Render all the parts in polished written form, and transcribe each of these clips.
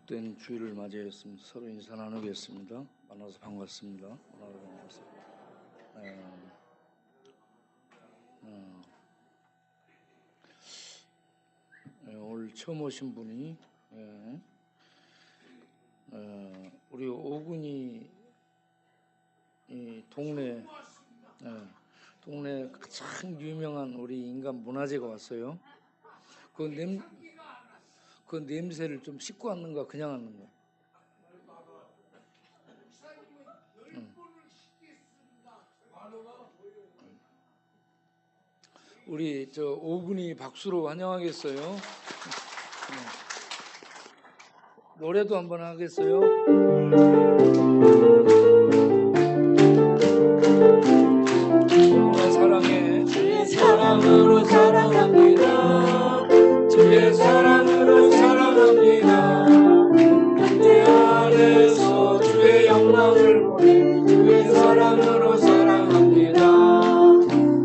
복된 주일을 맞이했습니다. 서로 인사 나누겠습니다. 만나서 반갑습니다. 만나서 반갑습니다. 오늘 처음 오신 분이 우리 오군이 이 동네 가장 유명한 우리 인간 문화재가 왔어요. 그 냄새를 좀 씻고 왔는가 그냥 왔는가? 우리 저 오군이 박수로 환영하겠어요. 노래도 한번 하겠어요. 주의 사랑해. 주의 사랑으로 사랑합니다. 주의 사랑으로 사랑합니다. 내 안에서 주의 영광을 보내. 주의 사랑으로 사랑합니다.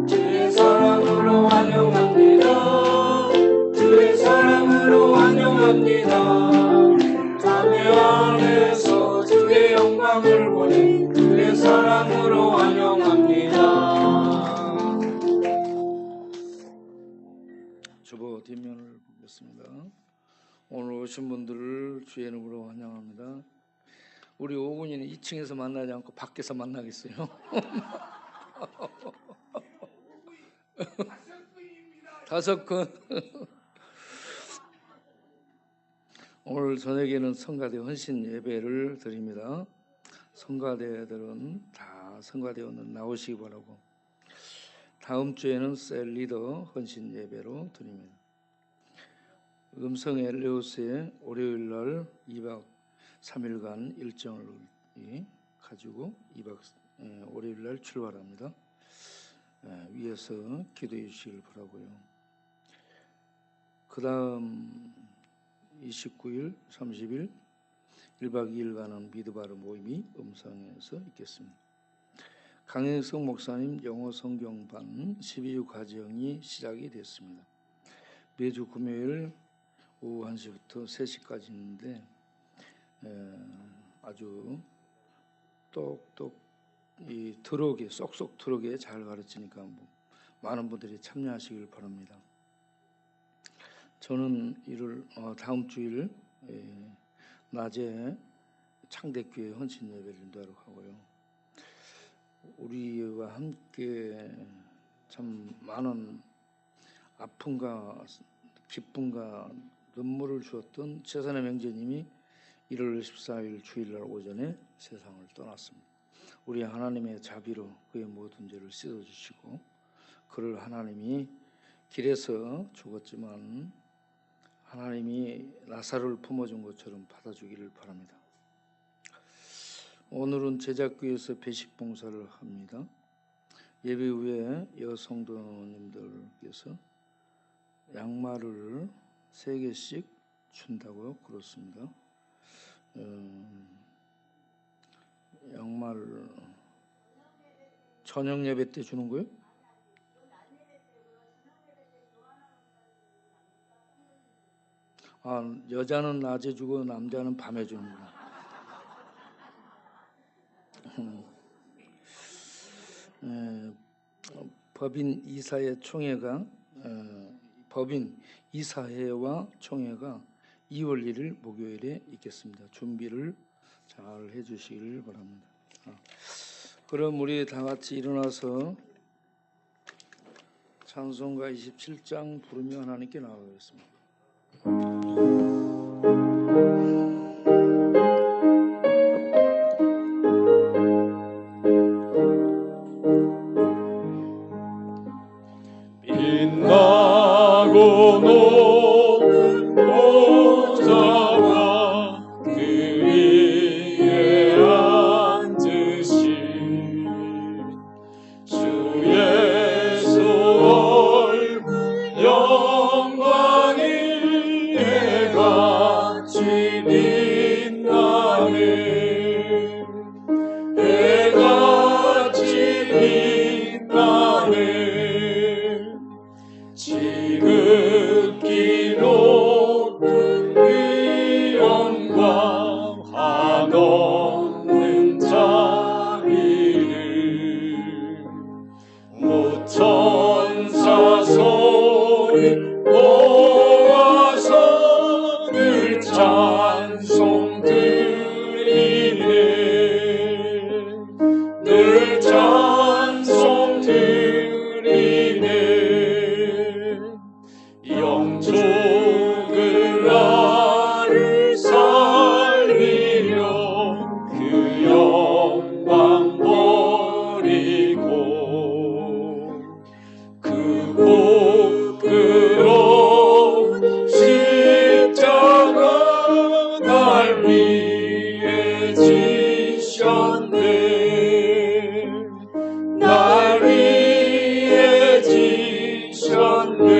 주의 사랑으로 환영합니다. 주의 사랑으로 환영합니다. 내 안에서 주의 영광을 보내. 주의 사랑으로 환영합니다. 주보 뒷면을 보겠습니다. 오늘 오신 분들을 주의 이름으로 환영합니다. 우리 오군이는 2층에서 만나지 않고 밖에서 만나겠어요. 다섯 건. 오늘 저녁에는 성가대 헌신 예배를 드립니다. 성가대들은 다 성가대 오늘 나오시기 바라고, 다음 주에는 셀 리더 헌신 예배로 드립니다. 음성 엘레오스의 월요일 날 2박 3일간 일정을 가지고 월요일 날 출발합니다. 위에서 기도해 주시길 바라고요. 그 다음 29일, 30일 1박 2일간은 미드바르 모임이 음성에서 있겠습니다. 강혜성 목사님 영어 성경반 12주 과정이 시작이 됐습니다. 매주 금요일 오후 1시부터 3시까지 있는데 아주 똑똑 들어오게 쏙쏙 들어오게 잘 가르치니까 많은 분들이 참여하시길 바랍니다. 저는 다음 주일 낮에 창대교회 헌신 예배를 인도하러 가고요. 우리와 함께 참 많은 아픔과 기쁨과 눈물을 주었던 최선의 명제님이 1월 14일 주일날 오전에 세상을 떠났습니다. 우리 하나님의 자비로 그의 모든 죄를 씻어주시고, 그를 하나님이 길에서 죽었지만 하나님이 나사로를 품어준 것처럼 받아주기를 바랍니다. 오늘은 제작교회에서 배식 봉사를 합니다. 예배 후에 여성도님들께서 양말을 3개씩 준다고요. 그렇습니다. 양말을 저녁 예배 때 주는 거예요? 여자는 낮에 주고 남자는 밤에 주는구나. 법인 이사회와 총회가 2월 1일 목요일에 있겠습니다. 준비를 잘 해주시길 바랍니다. 그럼 우리 다 같이 일어나서 찬송가 27장 부르며 하나님께 나아가겠습니다. 빛나고 높은 보좌와 그 위에 앉으신 주 예수 얼굴 영광이 해같이 빛나네. 해같이 빛나네. 지극히 높은 그 영광 죽을 나를 살리려 그 영광 버리고 그 부끄러운 십자가 날 위해 지셨네 날 위해 지셨네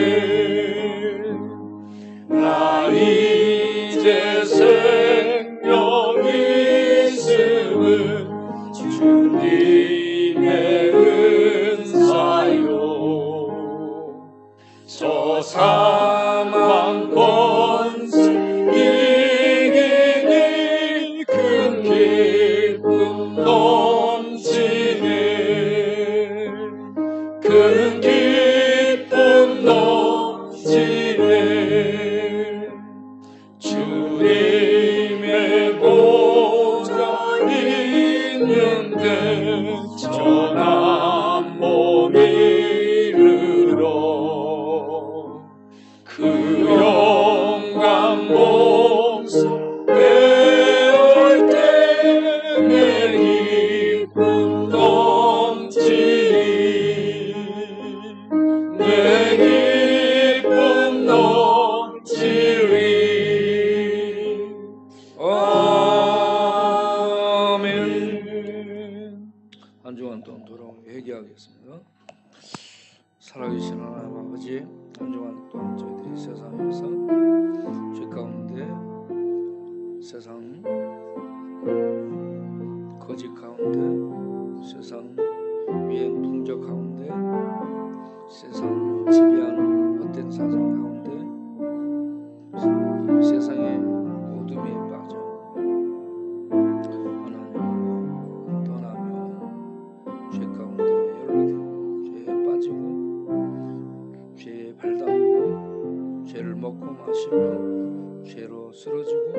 나 이제 생명 있음은 주님의 은사요 저 사망 권세 이기니 큰 기쁨 넘치네 큰 기쁨 넘치네 주님의 보좌 있는데 전한 몸 이르러 그 영광 몸소 배울 때 내 기쁨 넘치리 내 기쁨 넘치리 아멘. 한 주간 동안 돌아오며 회개하겠습니다. 살아계신 하나님 아버지, 한 주간 동안 저희들이 세상에서 죄 가운데, 세상 거짓 가운데, 세상 유행 풍조 가운데, 세상 지배하는 헛된 사상 가운데, 세상의 어둠에 빠져 하나님 떠나며 죄 가운데 연루되고 죄에 빠지고 죄에 발담고 죄를 먹고 마시며 죄로 쓰러지고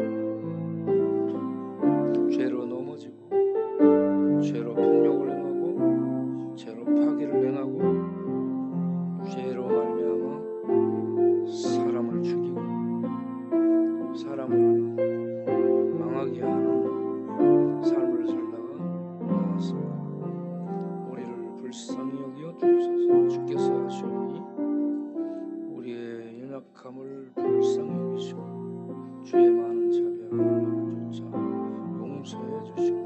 죄로 넘어지고 죄로 폭력을 행하고 죄로 파괴를 행하고 죄로 말미암아 사람을 죽이고 사람을 망하게 하는 삶을 살다가 나왔습니다. 우리를 불쌍히 여겨 주옵소서. 주께서 하시오니 우리의 연약함을 불쌍히 여기시고 주의 많은 자비와 조차 용서해 주시고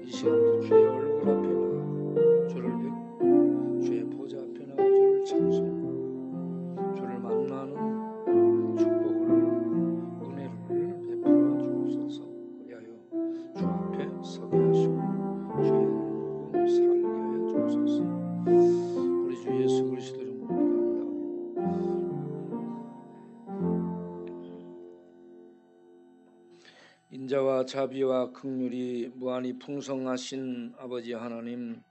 이 시간도 주의 얼굴 앞에 나가 주를 뵙고 주의 보좌 앞에 나가 주를 찬송하고 주를 만나는 축복을 은혜를 베풀어 주옵소서. 그리하여 주 앞에 서게 하시고 주의 이름으로 살게 하여 주옵소서. 우리 주 예수 그리스도 이름으로 인자와 자비와 긍휼이 무한히 풍성하신 아버지 하나님,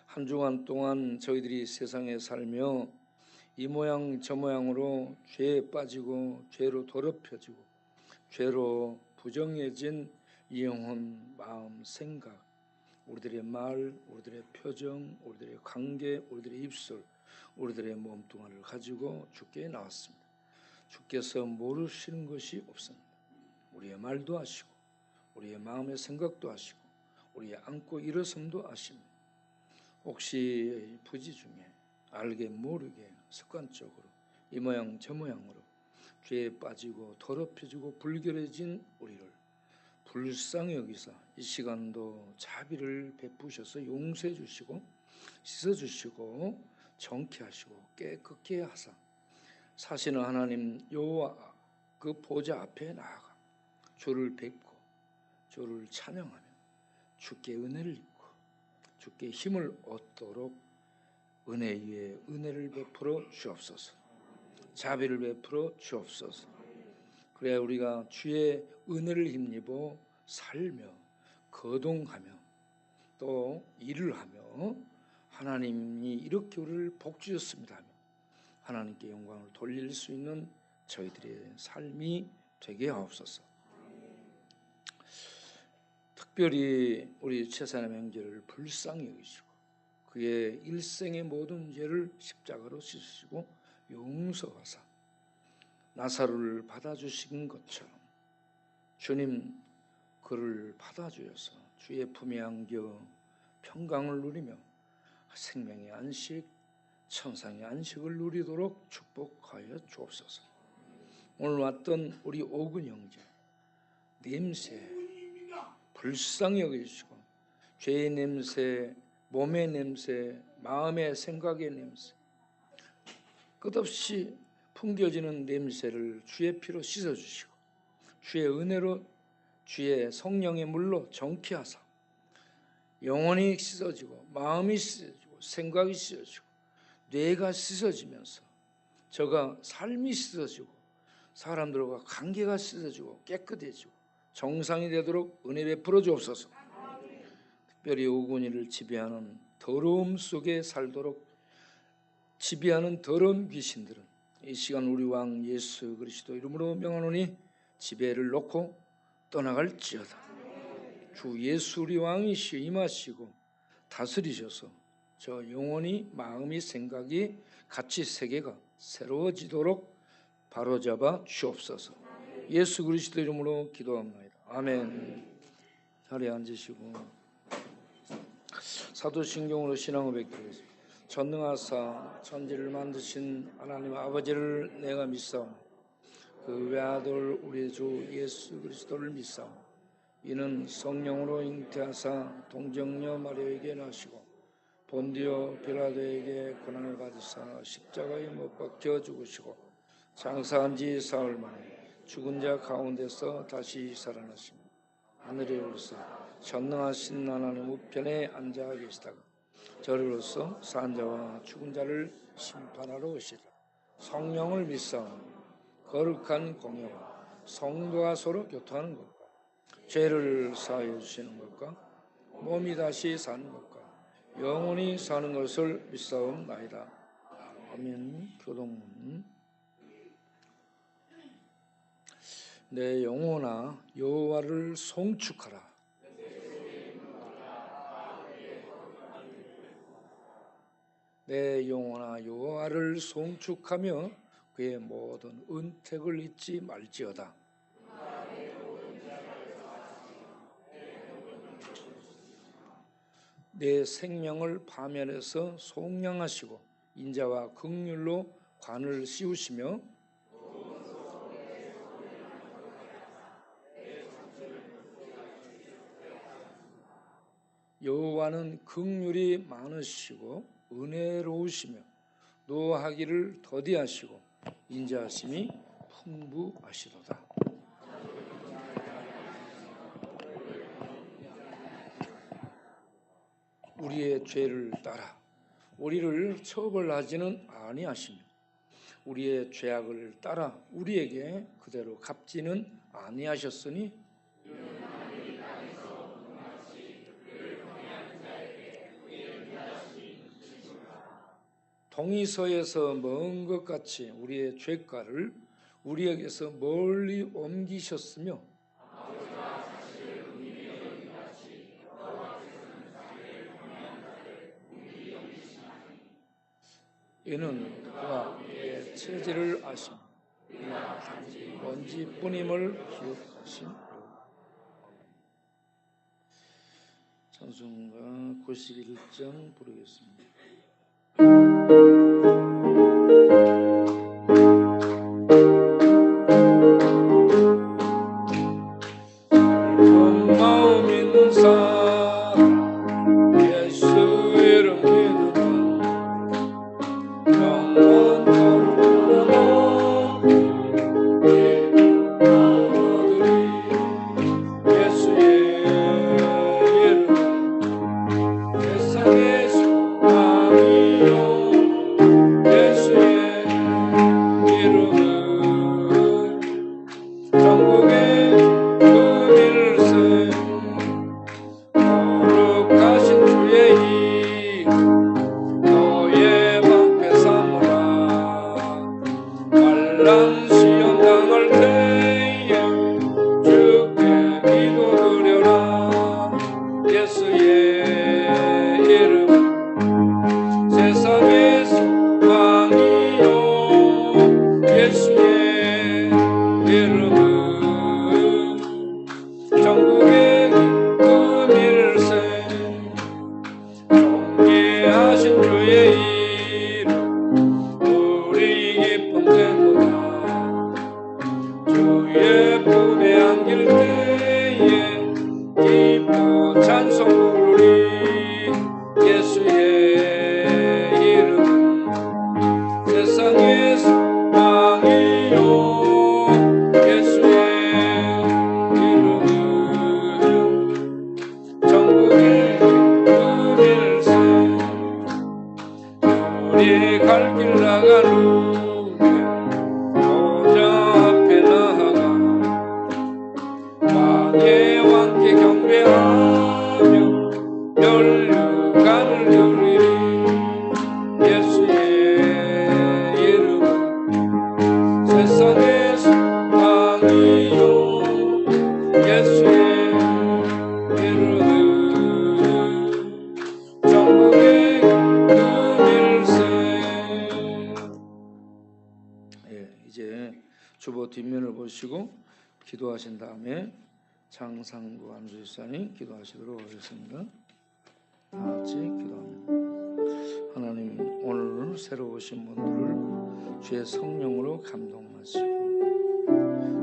한 주간 동안 저희들이 세상에 살며 이 모양 저 모양으로 죄에 빠지고 죄로 더럽혀지고 죄로 부정해진 이 영혼, 마음, 생각, 우리들의 말, 우리들의 표정, 우리들의 관계, 우리들의 입술, 우리들의 몸뚱아리를 가지고 주께 나왔습니다. 주께서 모르시는 것이 없습니다. 우리의 말도 아시고 우리의 마음의 생각도 아시고 우리의 앉고 일어섬도 아십니다. 혹시 부지 중에 알게 모르게 습관적으로 이 모양 저 모양으로 죄에 빠지고 더럽혀지고 불결해진 우리를 불쌍히 여기사 이 시간도 자비를 베푸셔서 용서해 주시고 씻어 주시고 정케하시고 깨끗게 하사 사시는 하나님 여호와 그 보좌 앞에 나아가 주를 뵙고 주를 찬양하며 주께 은혜를 입고 주께 힘을 얻도록 은혜 위에 은혜를 베풀어 주옵소서. 자비를 베풀어 주옵소서. 그래야 우리가 주의 은혜를 힘입어 살며 거동하며 또 일을 하며 하나님이 이렇게 우리를 복 주셨습니다 하며 하나님께 영광을 돌릴 수 있는 저희들의 삶이 되게 하옵소서. 특별히 우리 최사람 형제를 불쌍히 여기시고 그의 일생의 모든 죄를 십자가로 씻으시고 용서하사 나사로를 받아주신 것처럼 주님 그를 받아주셔서 주의 품에 안겨 평강을 누리며 생명의 안식, 천상의 안식을 누리도록 축복하여 주옵소서. 오늘 왔던 우리 오근 형제 냄새 불쌍히 여기시고 죄의 냄새, 몸의 냄새, 마음의 생각의 냄새, 끝없이 풍겨지는 냄새를 주의 피로 씻어주시고 주의 은혜로 주의 성령의 물로 정케하사 영혼이 씻어지고 마음이 씻어지고 생각이 씻어지고 뇌가 씻어지면서 저가 삶이 씻어지고 사람들과 관계가 씻어지고 깨끗해지고 정상이 되도록 은혜 베풀어 주옵소서. 특별히 오군이를 지배하는 더러움 속에 살도록 지배하는 더러운 귀신들은 이 시간 우리 왕 예수 그리스도 이름으로 명하노니 지배를 놓고 떠나갈지어다. 주 예수 우리 왕이시여 임하시고 다스리셔서 저 영혼이 마음이 생각이 같이 세계가 새로워지도록 바로잡아 주옵소서. 예수 그리스도 이름으로 기도합니다. 아멘. 자리에 앉으시고 사도신경으로 신앙을 뵙겠습니다. 전능하사 천지를 만드신 하나님 아버지를 내가 믿사오니 그 외아들 우리 주 예수 그리스도를 믿사오니 이는 성령으로 잉태하사 동정녀 마리아에게 나시고 본디오 빌라도에게 고난을 받으사 십자가에 못 박혀 죽으시고 장사한 지 사흘 만에 죽은 자 가운데서 다시 살아나시며 하늘에 오르사 전능하신 하나님 우편에 앉아 계시다가 저리로서 산 자와 죽은 자를 심판하러 오시리라. 성령을 믿사오니 거룩한 공예와 성도가 서로 교통하는 것과 죄를 사하여 주시는 것과 몸이 다시 사는 것과 영원히 사는 것을 믿사옵나이다. 아멘. 교동문. 내 영혼아 여호와를 송축하라. 내 영혼아 여호와를 송축하며 그의 모든 은택을 잊지 말지어다. 내 생명을 파멸해서 속량하시고 인자와 긍휼로 관을 씌우시며 여호와는 긍휼이 많으시고 은혜로우시며 노하기를 더디하시고 인자하심이 풍부하시도다. 우리의 죄를 따라 우리를 처벌하지는 아니하시며 우리의 죄악을 따라 우리에게 그대로 갚지는 아니하셨으니 동이서에서 먼 것 같이 우리의 죄가를 우리에게서 멀리 옮기셨으며 이는 그가 우리의 체질을 아시며 우리가 단지 먼지뿐임을 기억하시며 찬송가 91장 부르겠습니다. 마음 있는 사람 예수 이름 믿으라. 영원토록 예수의 이름 세상의 소망이요 예수의 이름은 전국의 그 거룩하신 주의 이 너의 방패 삼으라. 환난 시험 당할 때에 주께 기도드려라. 예수의 이름 세상의 소망이요 예수의 이제 주보 뒷면을 보시고 기도하신 다음에 장상구 안수집사님 기도하시도록 하겠습니다. 다 같이 기도합니다. 하나님, 오늘 새로 오신 분들을 주의 성령으로 감동하시고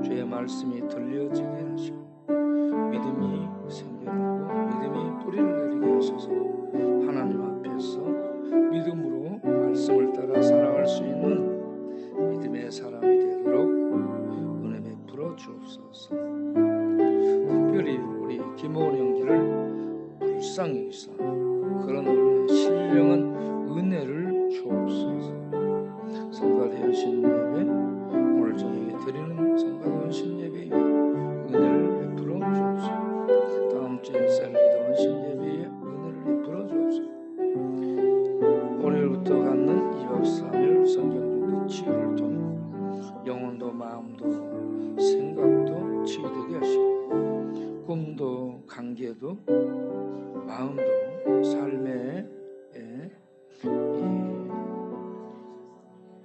주의 말씀이 들려지게 하시고 믿음이 생겨나고 믿음이 뿌리를 내리게 하셔서 하나님 앞에서 믿음으로 말씀을 따라 살아갈 수 있는 믿음의 사람이 되도록 은혜 베풀어 주옵소서. 특별히 우리 김호은 형제를 불쌍히 여기사 그런 은혜, 신령한 은혜를 주옵소서. 성가대원 신예배, 오늘 저녁에 드리는 성가대원 신예배에 은혜를 베풀어 주옵소서. 다음 주에 셀리더원 신예배에 은혜를 베풀어 주옵소서. 오늘부터 갖는 2박 3일 성경중독 치유를 통해 영혼도 마음도 생각도 치유되게 하시고 꿈도 관계도 마음도 삶의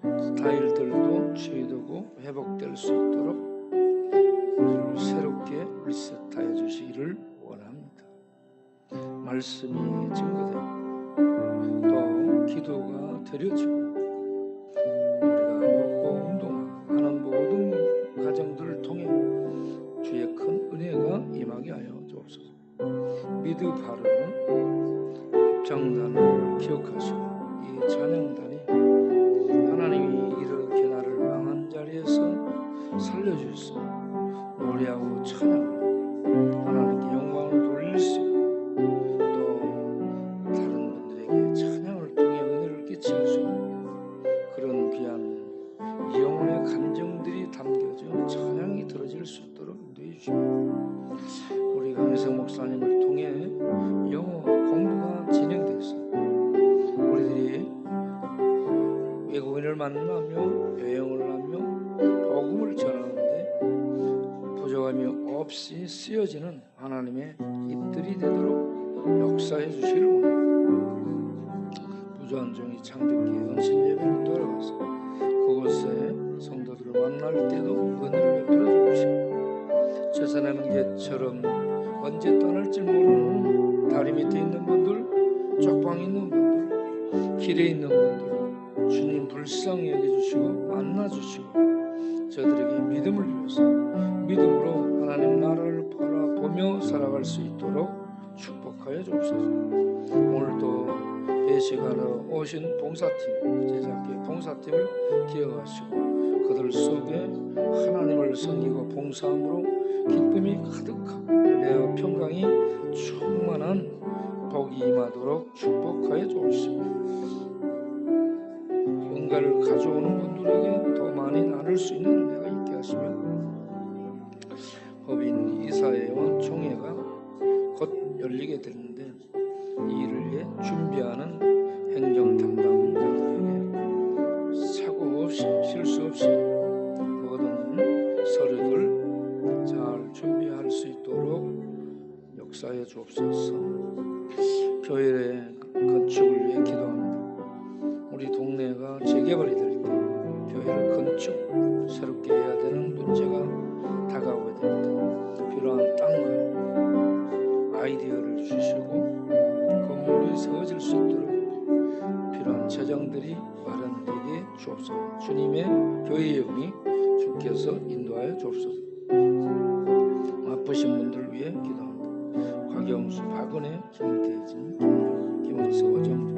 스타일들도 치유되고 회복될 수 있도록 우리를 새롭게 리셋하여 주시기를 원합니다. 말씀이 증거되고 또 기도가 드려지고 우리가 먹고 운동하는 모든 과정들을 통해 주의 큰 은혜가 임하게 하여 주옵소서. 미드 바르는 합창단을 기억하시고 이 찬양단이 하나님이 이렇게 나를 망한 자리에서 살려주셨으며 노래하고 찬양하고 하나님께 영광을 돌릴 수 있고 또 다른 분들에게 찬양을 통해 은혜를 끼칠 수 있는 그런 귀한 영혼의 감정들이 담겨져 찬양이 들어질 수 있도록 인도해 주시고 우리 강혜성 목사님을 통해 영어 공부가 진행돼서 우리들이 외국인을 만나며 여행을 하며 복음을 전하는데 부족함이 없이 쓰여지는 하나님의 입들이 되도록 역사해 주시기를 원합니다. 부조한 종이 창듣기에 은신 예배를 돌아가서 그곳에 성도들을 만날 때도 은혜를 베풀어 주시고 제사나는 개처럼 언제 떠날지 모르는 다리 밑에 있는 분들, 쪽방에 있는 분들, 길에 있는 분들 주님 불쌍히 여겨주시고 만나주시고 저들에게 믿음을 주셔서 믿음으로 하나님 나라를 바라보며 살아갈 수 있도록 축복하여 주옵소서. 오늘도 배식하러 오신 봉사팀, 제작계 봉사팀을 기억하시고 그들 속에 하나님을 섬기고 봉사함으로 기쁨이 가득하고 은혜와 평강이 충만한 복이 임하도록 축복하여 주옵시고 뭔가를 가져오는 분들에게 더 많이 나눌 수 있는 은혜가 있게 하시며 법인 이사회와 총회가 곧 열리게 되는데 이 일을 위해 준비하는 행정 담당자들에게 사고 없이 실수 없이 모든 서류들 잘 준비할 수 있도록 역사해 주옵소서. 교회의 건축을 위해 기도합니다. 우리 동네가 재개발이 될 때 교회를 건축 새롭게 해야 되는 문제가 다가오게 됩니다. 필요한 땅과 아이디어를 주시고 건물이 세워질 수 있도록 필요한 재정들이 마련되게 주옵소서. 주님의 교회의 영이 주께서 인도하여 주옵소서. 아프신 분들을 위해 기도합니다. 박영수, 박은혜, 김대진, 김영, 김은서, 오정주,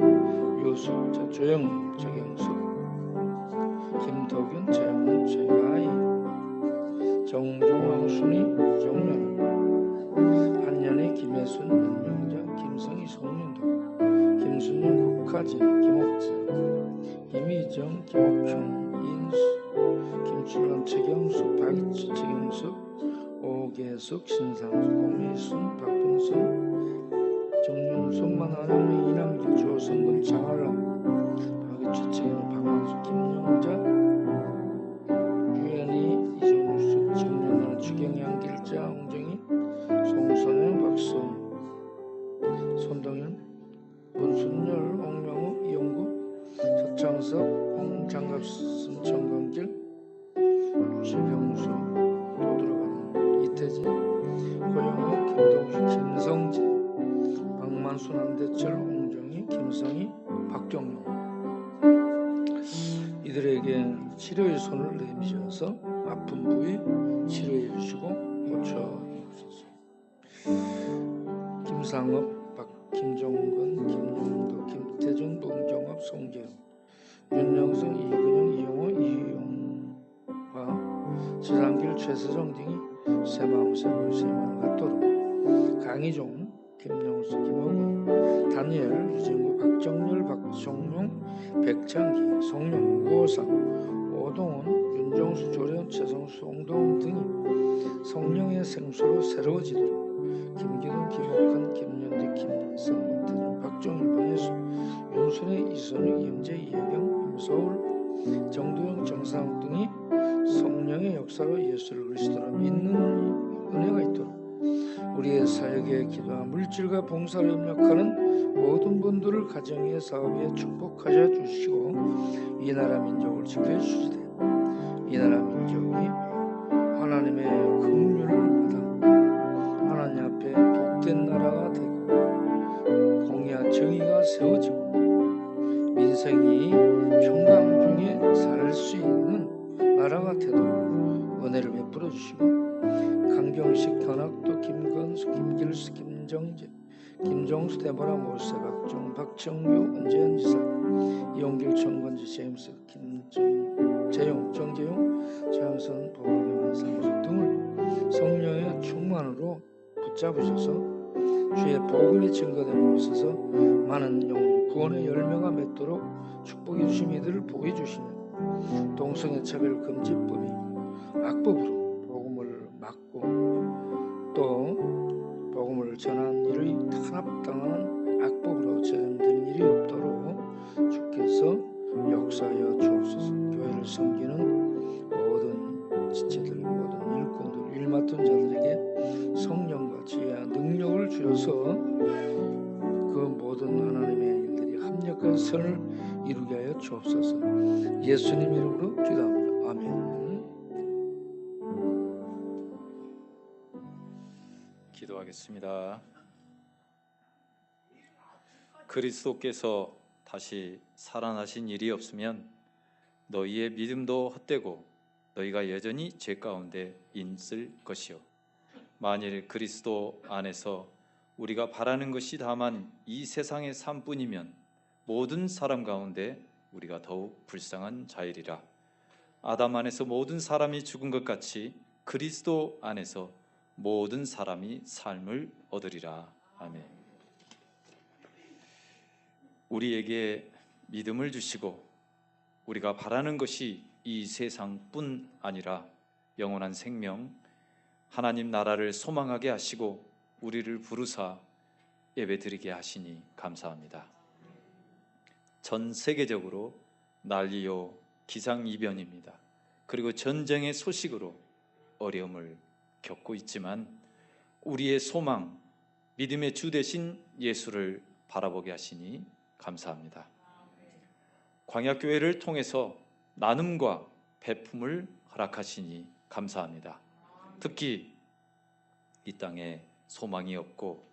유수, 조영민, 정영수, 김덕윤, 최영문, 최가희, 정종왕, 순희, 정연, 한년의 김혜순, 윤명자, 김성희, 송윤도, 김순영, 국화재, 김옥재, 김희정, 김옥형, 이인수, 김출란, 최경수, 박희치, 최경수, 오계숙, 신상수, 공미순, 박분순, 정윤순, 만화영, 이남규, 조성근, 장할람, 박희치, 최경, 박만수, 김영자, 유연희, 이정수, 정연아, 추경양, 길자, 홍정희, 송선영, 박수원, 손동현, 문순열, 홍명우, 이용구, 서창석, 홍장갑순, 정강길, 최경수 또 들어가는 이태진, 고영호, 김동수, 김성재, 박만순, 안대철, 홍정희, 김성희, 박경용 이들에게 치료의 손을 내미셔서 아픈 부위 치료해 주시고 고쳐 주옵소서. 김상업, 김종건, 김용도, 김태준, 문경업, 송재훈, 윤영성, 이근영, 이용호, 이용화, 지상길, 최세정 등이 새마음 새골 세만 같도록 강희종, 김영수, 김호근, 다니엘, 유진구, 박정열, 박종용, 백창기, 송영, 우호상, 오동훈, 윤정수, 조련, 최성수, 홍동훈 등이 성령의 생수로 새로워지도록 김기동, 김옥한, 김연대, 김민성, 문태준, 박종일, 방혜수, 윤순혜, 이선욱, 이영재, 이혜경, 임서울, 정두영, 정상욱 등이 성령의 역사로 예수를 그리스도로 믿는 은혜가 있도록 우리의 사역에 기도와 물질과 봉사를 협력하는 모든 분들을 가정에 사업에 축복하셔 주시고 이 나라 민족을 지켜주시되 이 나라 민족이 하나님의 긍휼을 받아 하나님 앞에 복된 나라가 되고 공의와 정의가 세워지고 민생이 평강 중에 살 수 있는 나라가 되도록 은혜를 베풀어 주시고 강경식, 현학도, 김건수, 김길수, 김정재, 김종수, 데보라, 모세, 박종, 박정규, 은재현 지사, 이용길, 정건지, 제임스, 김재용, 정재용, 최양선, 보울경환, 상수 등을 성령의 충만으로 붙잡으셔서 주의 복음이 증거되는 곳에서 많은 영혼 구원의 열매가 맺도록 축복해 주신 이들을 보게 주시는 동성애 차별 금지법이 악법으로 복음을 막고 또 복음을 전하는 일이 탄압당하는 악법으로 제정되는 일이 없도록 주께서 역사하여 주옵소서. 교회를 섬기는 모든 지체들, 모든 일꾼들, 일 맡은 자들에게 성령과 지혜와 능력을 주셔서 그 모든 하나님의 일들이 합력한 선을 이루게 하여 주옵소서. 예수님 이름으로 기도합니다. 아멘. 기도하겠습니다. 그리스도께서 다시 살아나신 일이 없으면 너희의 믿음도 헛되고 너희가 여전히 죄 가운데 있을 것이요 만일 그리스도 안에서 우리가 바라는 것이 다만 이 세상의 삶뿐이면 모든 사람 가운데 우리가 더욱 불쌍한 자이리라. 아담 안에서 모든 사람이 죽은 것 같이 그리스도 안에서 모든 사람이 삶을 얻으리라. 아멘. 우리에게 믿음을 주시고 우리가 바라는 것이 이 세상뿐 아니라 영원한 생명, 하나님 나라를 소망하게 하시고 우리를 부르사 예배드리게 하시니 감사합니다. 전 세계적으로 난리요 기상이변입니다. 그리고 전쟁의 소식으로 어려움을 겪고 있지만 우리의 소망, 믿음의 주 되신 예수를 바라보게 하시니 감사합니다. 광야교회를 통해서 나눔과 배품을 허락하시니 감사합니다. 특히 이 땅에 소망이 없고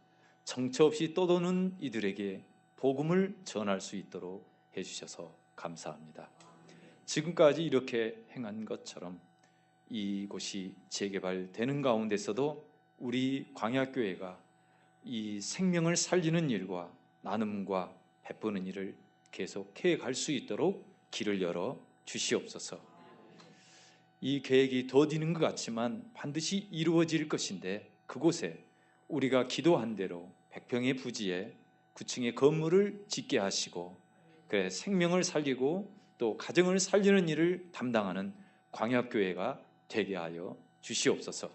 정처 없이 떠도는 이들에게 복음을 전할 수 있도록 해주셔서 감사합니다. 지금까지 이렇게 행한 것처럼 이곳이 재개발되는 가운데서도 우리 광야교회가 이 생명을 살리는 일과 나눔과 베푸는 일을 계속해 갈 수 있도록 길을 열어 주시옵소서. 이 계획이 더디는 것 같지만 반드시 이루어질 것인데 그곳에 우리가 기도한 대로 100평의 부지에 9층의 건물을 짓게 하시고 그래 생명을 살리고 또 가정을 살리는 일을 담당하는 광야교회가 되게 하여 주시옵소서.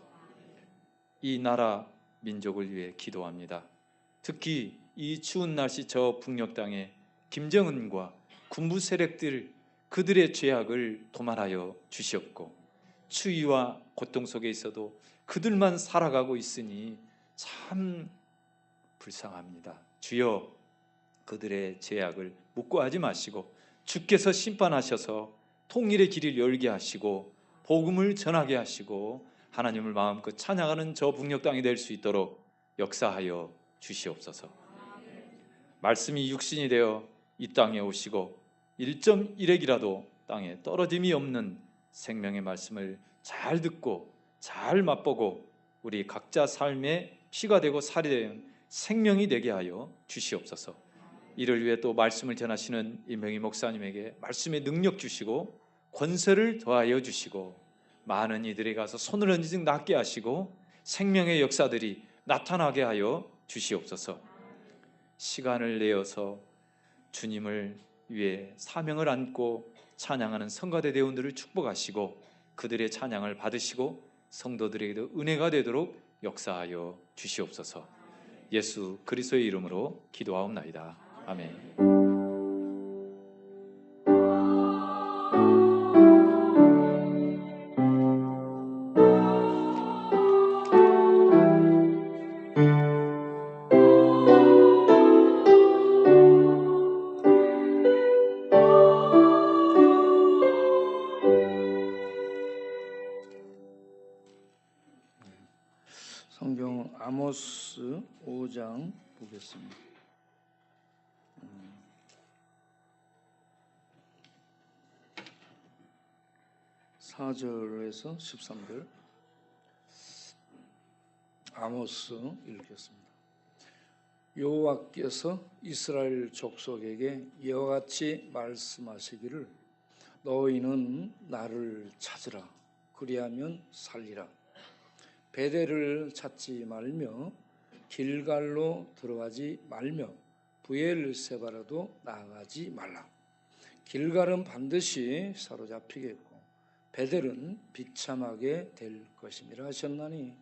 이 나라 민족을 위해 기도합니다. 특히 이 추운 날씨 저 북녘 땅에 김정은과 군부 세력들 그들의 죄악을 도말하여 주시옵고 추위와 고통 속에 있어도 그들만 살아가고 있으니 참 불쌍합니다. 주여 그들의 죄악을 묵고하지 마시고 주께서 심판하셔서 통일의 길을 열게 하시고 복음을 전하게 하시고 하나님을 마음껏 찬양하는 저 북녘 땅이 될 수 있도록 역사하여 주시옵소서. 말씀이 육신이 되어 이 땅에 오시고 1.1핵이라도 땅에 떨어짐이 없는 생명의 말씀을 잘 듣고 잘 맛보고 우리 각자 삶의 피가 되고 살이 되는 생명이 되게 하여 주시옵소서. 이를 위해 또 말씀을 전하시는 임명희 목사님에게 말씀의 능력 주시고 권세를 더하여 주시고 많은 이들에 가서 손을 얹은 낫게 하시고 생명의 역사들이 나타나게 하여 주시옵소서. 시간을 내어서 주님을 위해 사명을 안고 찬양하는 성가대 대원들을 축복하시고 그들의 찬양을 받으시고 성도들에게도 은혜가 되도록 역사하여 주시옵소서. 예수 그리스도의 이름으로 기도하옵나이다. 아멘. 성경 아모스 5장 보겠습니다. 4절에서 13절 아모스 읽겠습니다. 여호와께서 이스라엘 족속에게 이와 같이 말씀하시기를 너희는 나를 찾으라 그리하면 살리라. 베델을 찾지 말며 길갈로 들어가지 말며 브엘세바라도 나아가지 말라. 길갈은 반드시 사로잡히겠고 베델은 비참하게 될 것임이라 하셨나니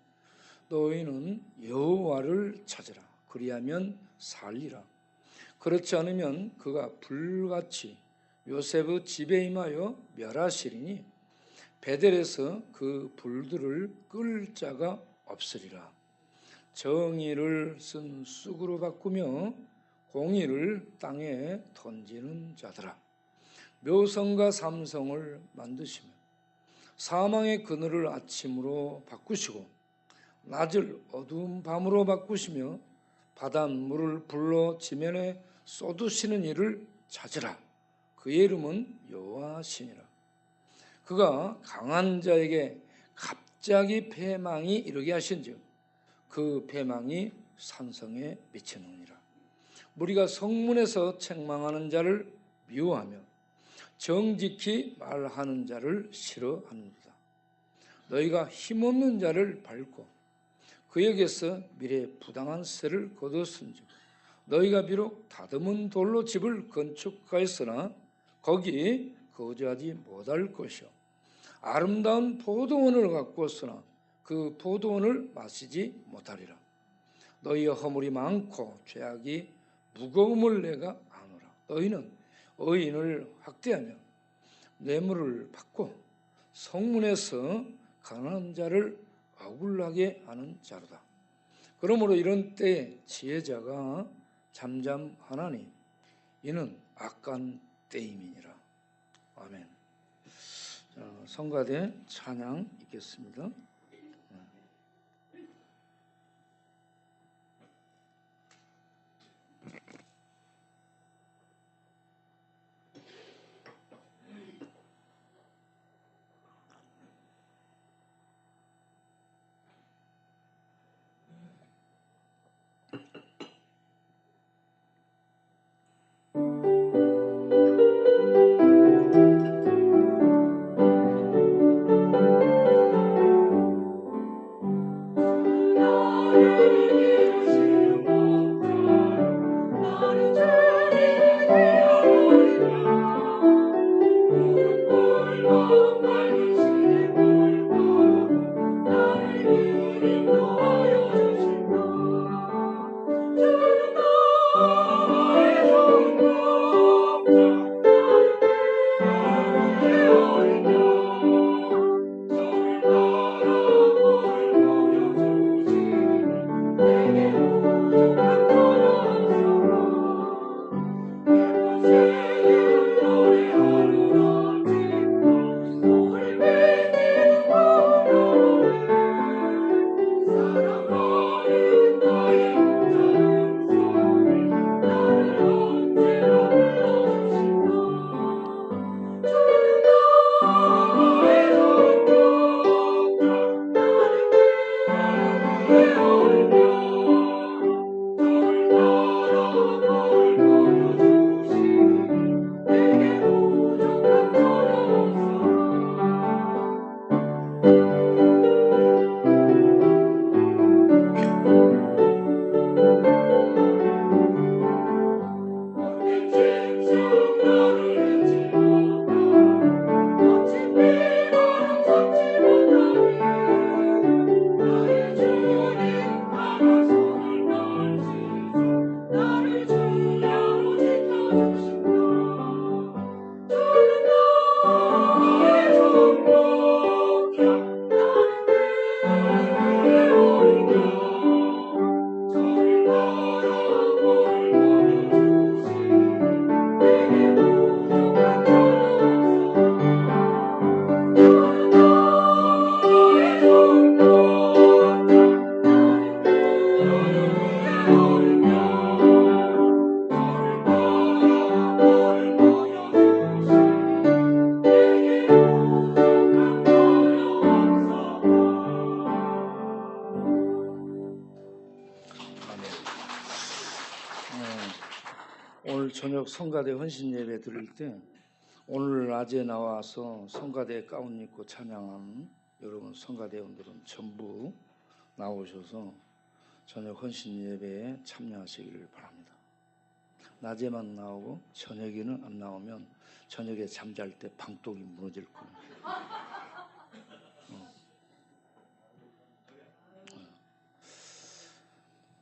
너희는 여호와를 찾으라 그리하면 살리라. 그렇지 않으면 그가 불같이 요셉의 집에 임하여 멸하시리니 베델에서 그 불들을 끌 자가 없으리라. 정의를 쓴 쑥으로 바꾸며 공의를 땅에 던지는 자들아, 묘성과 삼성을 만드시며 사망의 그늘을 아침으로 바꾸시고 낮을 어두운 밤으로 바꾸시며 바닷물을 불러 지면에 쏟으시는 이를 찾으라. 그의 이름은 여호와시니라. 그가 강한 자에게 갑자기 패망이 이르게 하신즉 그 패망이 산성에 미치느니라. 무리가 성문에서 책망하는 자를 미워하며 정직히 말하는 자를 싫어하는도다. 너희가 힘없는 자를 밟고 그에게서 미래 부당한 세를 거두었은즉 너희가 비록 다듬은 돌로 집을 건축하였으나 거기 거주하지 못할 것이요 아름다운 포도원을 가꾸었으나 그 포도원을 마시지 못하리라. 너희의 허물이 많고 죄악이 무거움을 내가 아노라. 너희는 의인을 학대하며 뇌물을 받고 성문에서 가난한 자를 억울하게 하는 자로다. 그러므로 이런 때에 지혜자가 잠잠하나니 이는 악한 때임이니라. 아멘. 성가대 찬양 있겠습니다. 오늘 저녁 성가대 헌신 예배 드릴 때 오늘 낮에 나와서 성가대 가운 입고 찬양한 여러분 성가대원들은 전부 나오셔서 저녁 헌신 예배에 참여하시기를 바랍니다. 낮에만 나오고 저녁에는 안 나오면 저녁에 잠잘 때 방독이 무너질 거예요.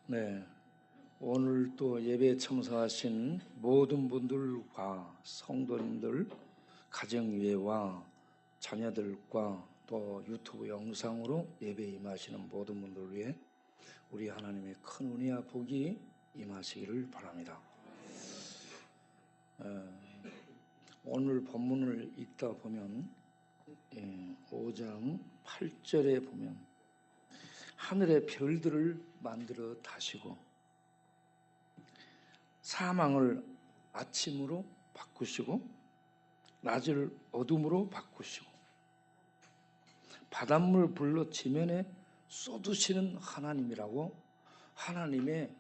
네. 오늘 또 예배에 참석하신 모든 분들과 성도님들, 가정예배와 자녀들과 또 유튜브 영상으로 예배에 임하시는 모든 분들을 위해 우리 하나님의 큰 은혜와 복이 임하시기를 바랍니다. 오늘 본문을 읽다 보면 5장 8절에 보면 하늘의 별들을 만들어 다시고 사망을 아침으로 바꾸시고 낮을 어둠으로 바꾸시고 바닷물 불러 지면에 쏟으시는 하나님이라고 하나님의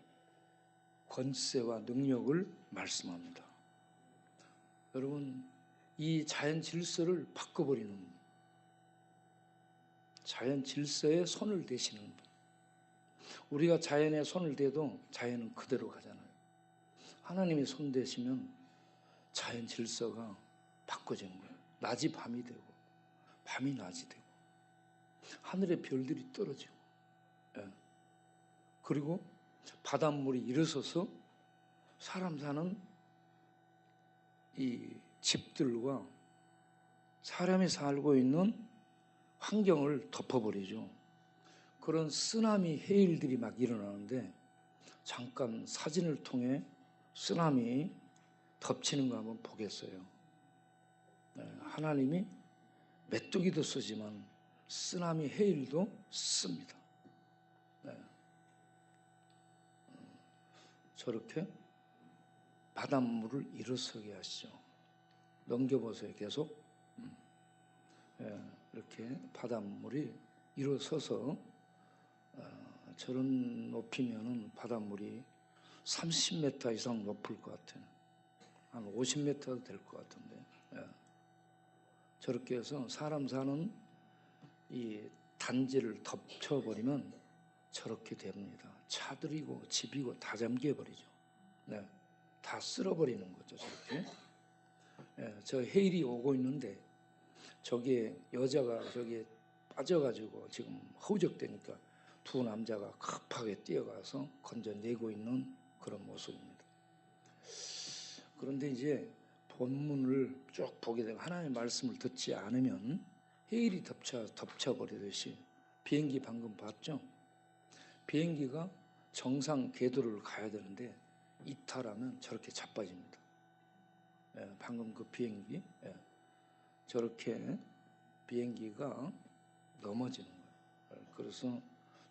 권세와 능력을 말씀합니다. 여러분, 이 자연 질서를 바꿔버리는 분, 자연 질서에 손을 대시는 분. 우리가 자연에 손을 대도 자연은 그대로 가잖아요. 하나님이 손 대시면 자연 질서가 바꿔지는 거예요. 낮이 밤이 되고 밤이 낮이 되고 하늘의 별들이 떨어지고 그리고 바닷물이 일어서서 사람 사는 이 집들과 사람이 살고 있는 환경을 덮어버리죠. 그런 쓰나미 해일들이 막 일어나는데 잠깐 사진을 통해 쓰나미 덮치는 거 한번 보겠어요. 하나님이 메뚜기도 쓰지만 쓰나미 해일도 씁니다. 저렇게 바닷물을 일어서게 하시죠. 넘겨보세요. 계속 이렇게 바닷물이 일어서서 저런 높이면은 바닷물이 30m 이상 높을 것 같아요. 한 50m도 될 것 같은데 저렇게 해서 사람 사는 이 단지를 덮쳐버리면 저렇게 됩니다. 차들이고 집이고 다 잠겨버리죠. 다 쓸어버리는 거죠. 저렇게. 저 해일이 오고 있는데 저기에 여자가 저기에 빠져가지고 지금 허우적대니까 두 남자가 급하게 뛰어가서 건져내고 있는 그런 모습입니다. 그런데 이제 본문을 쭉 보게 되면 하나님의 말씀을 듣지 않으면 해일이 덮쳐버리듯이 비행기 방금 봤죠? 비행기가 정상 궤도를 가야 되는데 이탈하면 저렇게 자빠집니다. 방금 그 비행기 저렇게 비행기가 넘어지는 거예요. 그래서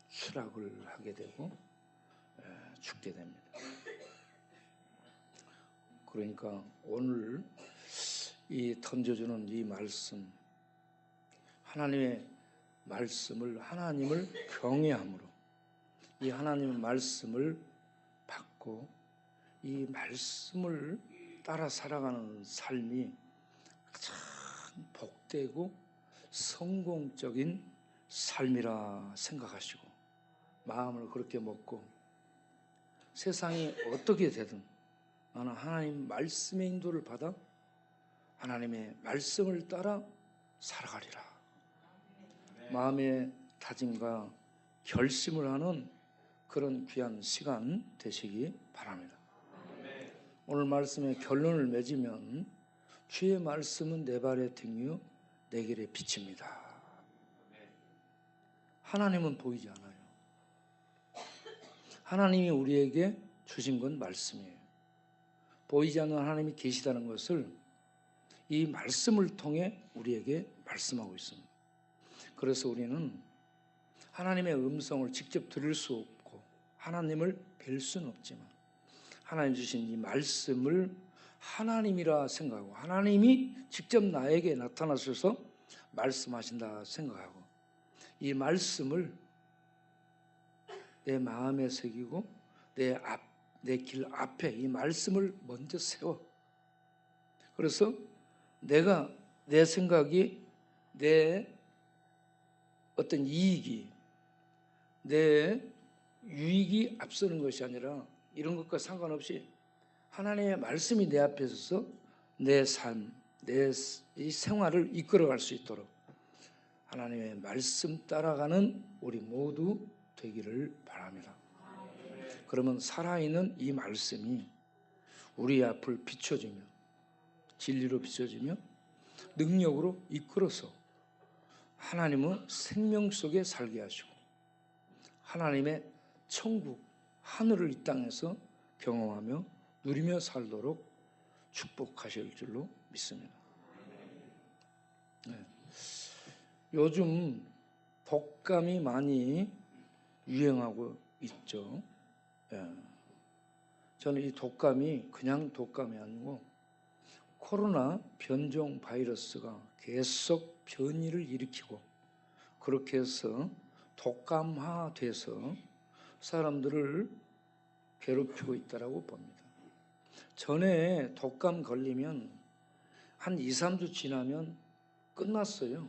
추락을 하게 되고 죽게 됩니다. 그러니까 오늘 이 던져주는 이 말씀, 하나님의 말씀을 하나님을 경외함으로 이 하나님의 말씀을 받고 이 말씀을 따라 살아가는 삶이 가장 복되고 성공적인 삶이라 생각하시고 마음을 그렇게 먹고 세상이 어떻게 되든 나는 하나님 말씀의 인도를 받아 하나님의 말씀을 따라 살아가리라. 마음의 다짐과 결심을 하는 그런 귀한 시간 되시기 바랍니다. 오늘 말씀의 결론을 맺으면 주의 말씀은 내 발의 등이요 내 길의 빛입니다. 하나님은 보이지 않아요. 하나님이 우리에게 주신 건 말씀이에요. 보이지 않는 하나님이 계시다는 것을 이 말씀을 통해 우리에게 말씀하고 있습니다. 그래서 우리는 하나님의 음성을 직접 들을 수 없고 하나님을 뵐 수는 없지만 하나님 주신 이 말씀을 하나님이라 생각하고 하나님이 직접 나에게 나타나셔서 말씀하신다 생각하고 이 말씀을 내 마음에 새기고 내 길 앞에 이 말씀을 먼저 세워. 그래서 내 생각이 내 어떤 이익이 내 유익이 앞서는 것이 아니라 이런 것과 상관없이 하나님의 말씀이 내 앞에 서서 내 삶, 내 이 생활을 이끌어갈 수 있도록 하나님의 말씀 따라가는 우리 모두 되기를 바랍니다. 그러면 살아있는 이 말씀이 우리 앞을 비춰주며 진리로 비춰주며 능력으로 이끌어서 하나님은 생명 속에 살게 하시고 하나님의 천국, 하늘을 이 땅에서 경험하며 누리며 살도록 축복하실 줄로 믿습니다. 네. 요즘 독감이 많이 유행하고 있죠. 네. 저는 이 독감이 그냥 독감이 아니고 코로나 변종 바이러스가 계속 변이를 일으키고 그렇게 해서 독감화돼서 사람들을 괴롭히고 있다고 봅니다. 전에 독감 걸리면 한 2, 3주 지나면 끝났어요.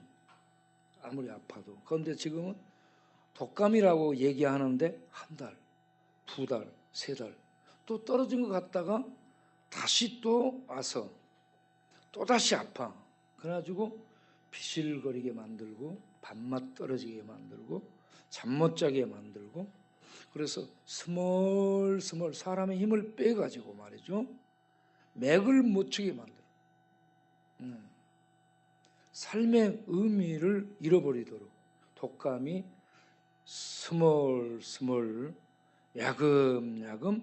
아무리 아파도. 그런데 지금은 독감이라고 얘기하는데 한 달, 두 달, 세 달 또 떨어진 것 같다가 다시 또 와서 또다시 아파. 그래가지고 비실거리게 만들고 밥맛 떨어지게 만들고 잠 못 자게 만들고 그래서 스멀스멀 사람의 힘을 빼가지고 말이죠. 맥을 못 추게 만들어. 삶의 의미를 잃어버리도록 독감이 스멀스멀 야금야금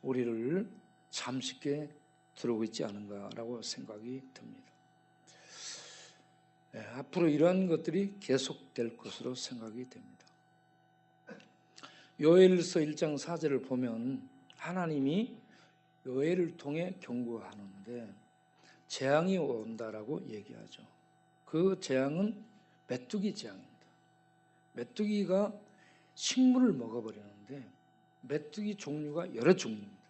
우리를 잠식게 들어오고 있지 않은가라고 생각이 듭니다. 앞으로 이러한 것들이 계속될 것으로 생각이 됩니다. 요엘서 1장 4절을 보면 하나님이 요엘을 통해 경고하는데 재앙이 온다라고 얘기하죠. 그 재앙은 메뚜기 재앙입니다. 메뚜기가 식물을 먹어버리는데 메뚜기 종류가 여러 종류입니다.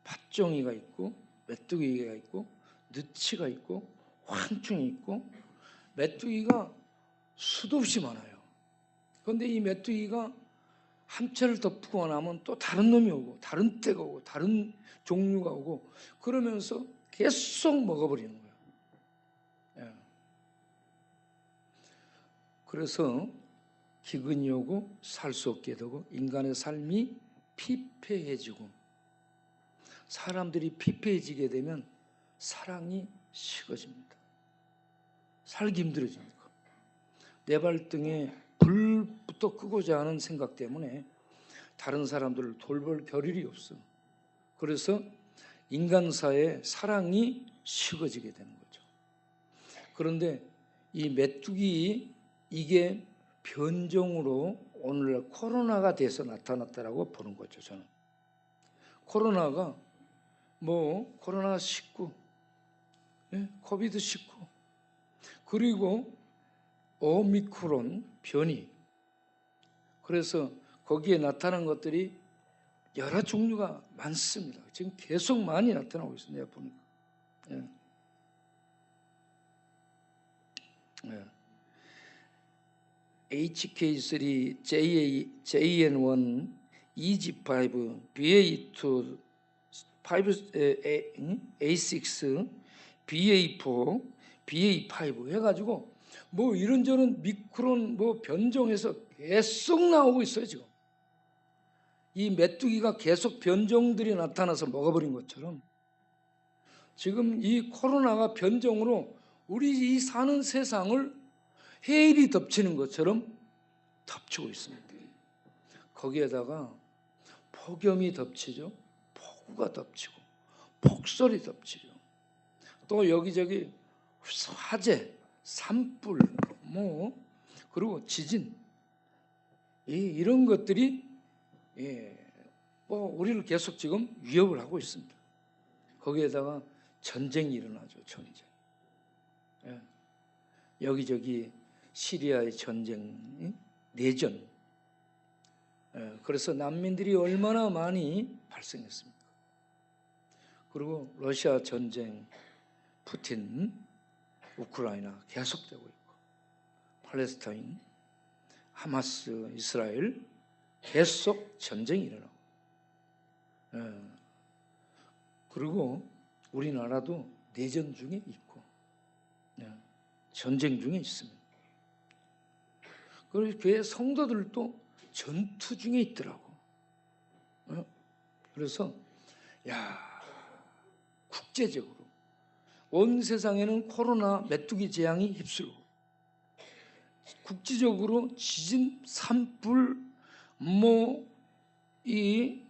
팥종이가 있고 메뚜기가 있고 느치가 있고 황충이 있고 메뚜기가 수도 없이 많아요. 그런데 이 메뚜기가 한 채를 덮고 나면 또 다른 놈이 오고 다른 때가 오고 다른 종류가 오고 그러면서 계속 먹어버리는 거예요. 그래서 기근이 오고 살 수 없게 되고 인간의 삶이 피폐해지고 사람들이 피폐해지게 되면 사랑이 식어집니다. 살기 힘들어집니다. 내 발등에 불부터 끄고자 하는 생각 때문에 다른 사람들을 돌볼 겨를이 없어. 그래서 인간사의 사랑이 식어지게 되는 거죠. 그런데 이 메뚜기 이게 변종으로 오늘날 코로나가 돼서 나타났다라고 보는 거죠. 저는 코로나가 코로나19, 코비드19 그리고 오미크론 변이 그래서 거기에 나타난 것들이 여러 종류가 많습니다. 지금 계속 많이 나타나고 있습니다. 보니까 예. HK3, JN1, EG5, BA2, A6, BA4, BA5 해가지고 뭐 이런저런 미크론 뭐 변종해서 계속 나오고 있어요. 지금 이 메뚜기가 계속 변종들이 나타나서 먹어버린 것처럼 지금 이 코로나가 변종으로 우리 이 사는 세상을 해일이 덮치는 것처럼 덮치고 있습니다. 거기에다가 폭염이 덮치죠. 폭우가 덮치고 폭설이 덮치죠. 또 여기저기 화재, 산불, 뭐 그리고 지진 이런 것들이 뭐 우리를 계속 지금 위협을 하고 있습니다. 거기에다가 전쟁이 일어나죠. 전쟁. 여기저기 시리아의 전쟁, 내전. 그래서 난민들이 얼마나 많이 발생했습니까? 그리고 러시아 전쟁, 푸틴, 우크라이나 계속되고 있고, 팔레스타인, 하마스, 이스라엘 계속 전쟁이 일어나고, 그리고 우리나라도 내전 중에 있고, 전쟁 중에 있습니다. 그리고 교회 성도들도 전투 중에 있더라고. 그래서 국제적으로 온 세상에는 코로나 메뚜기 재앙이 휩쓸고 국제적으로 지진, 산불, 이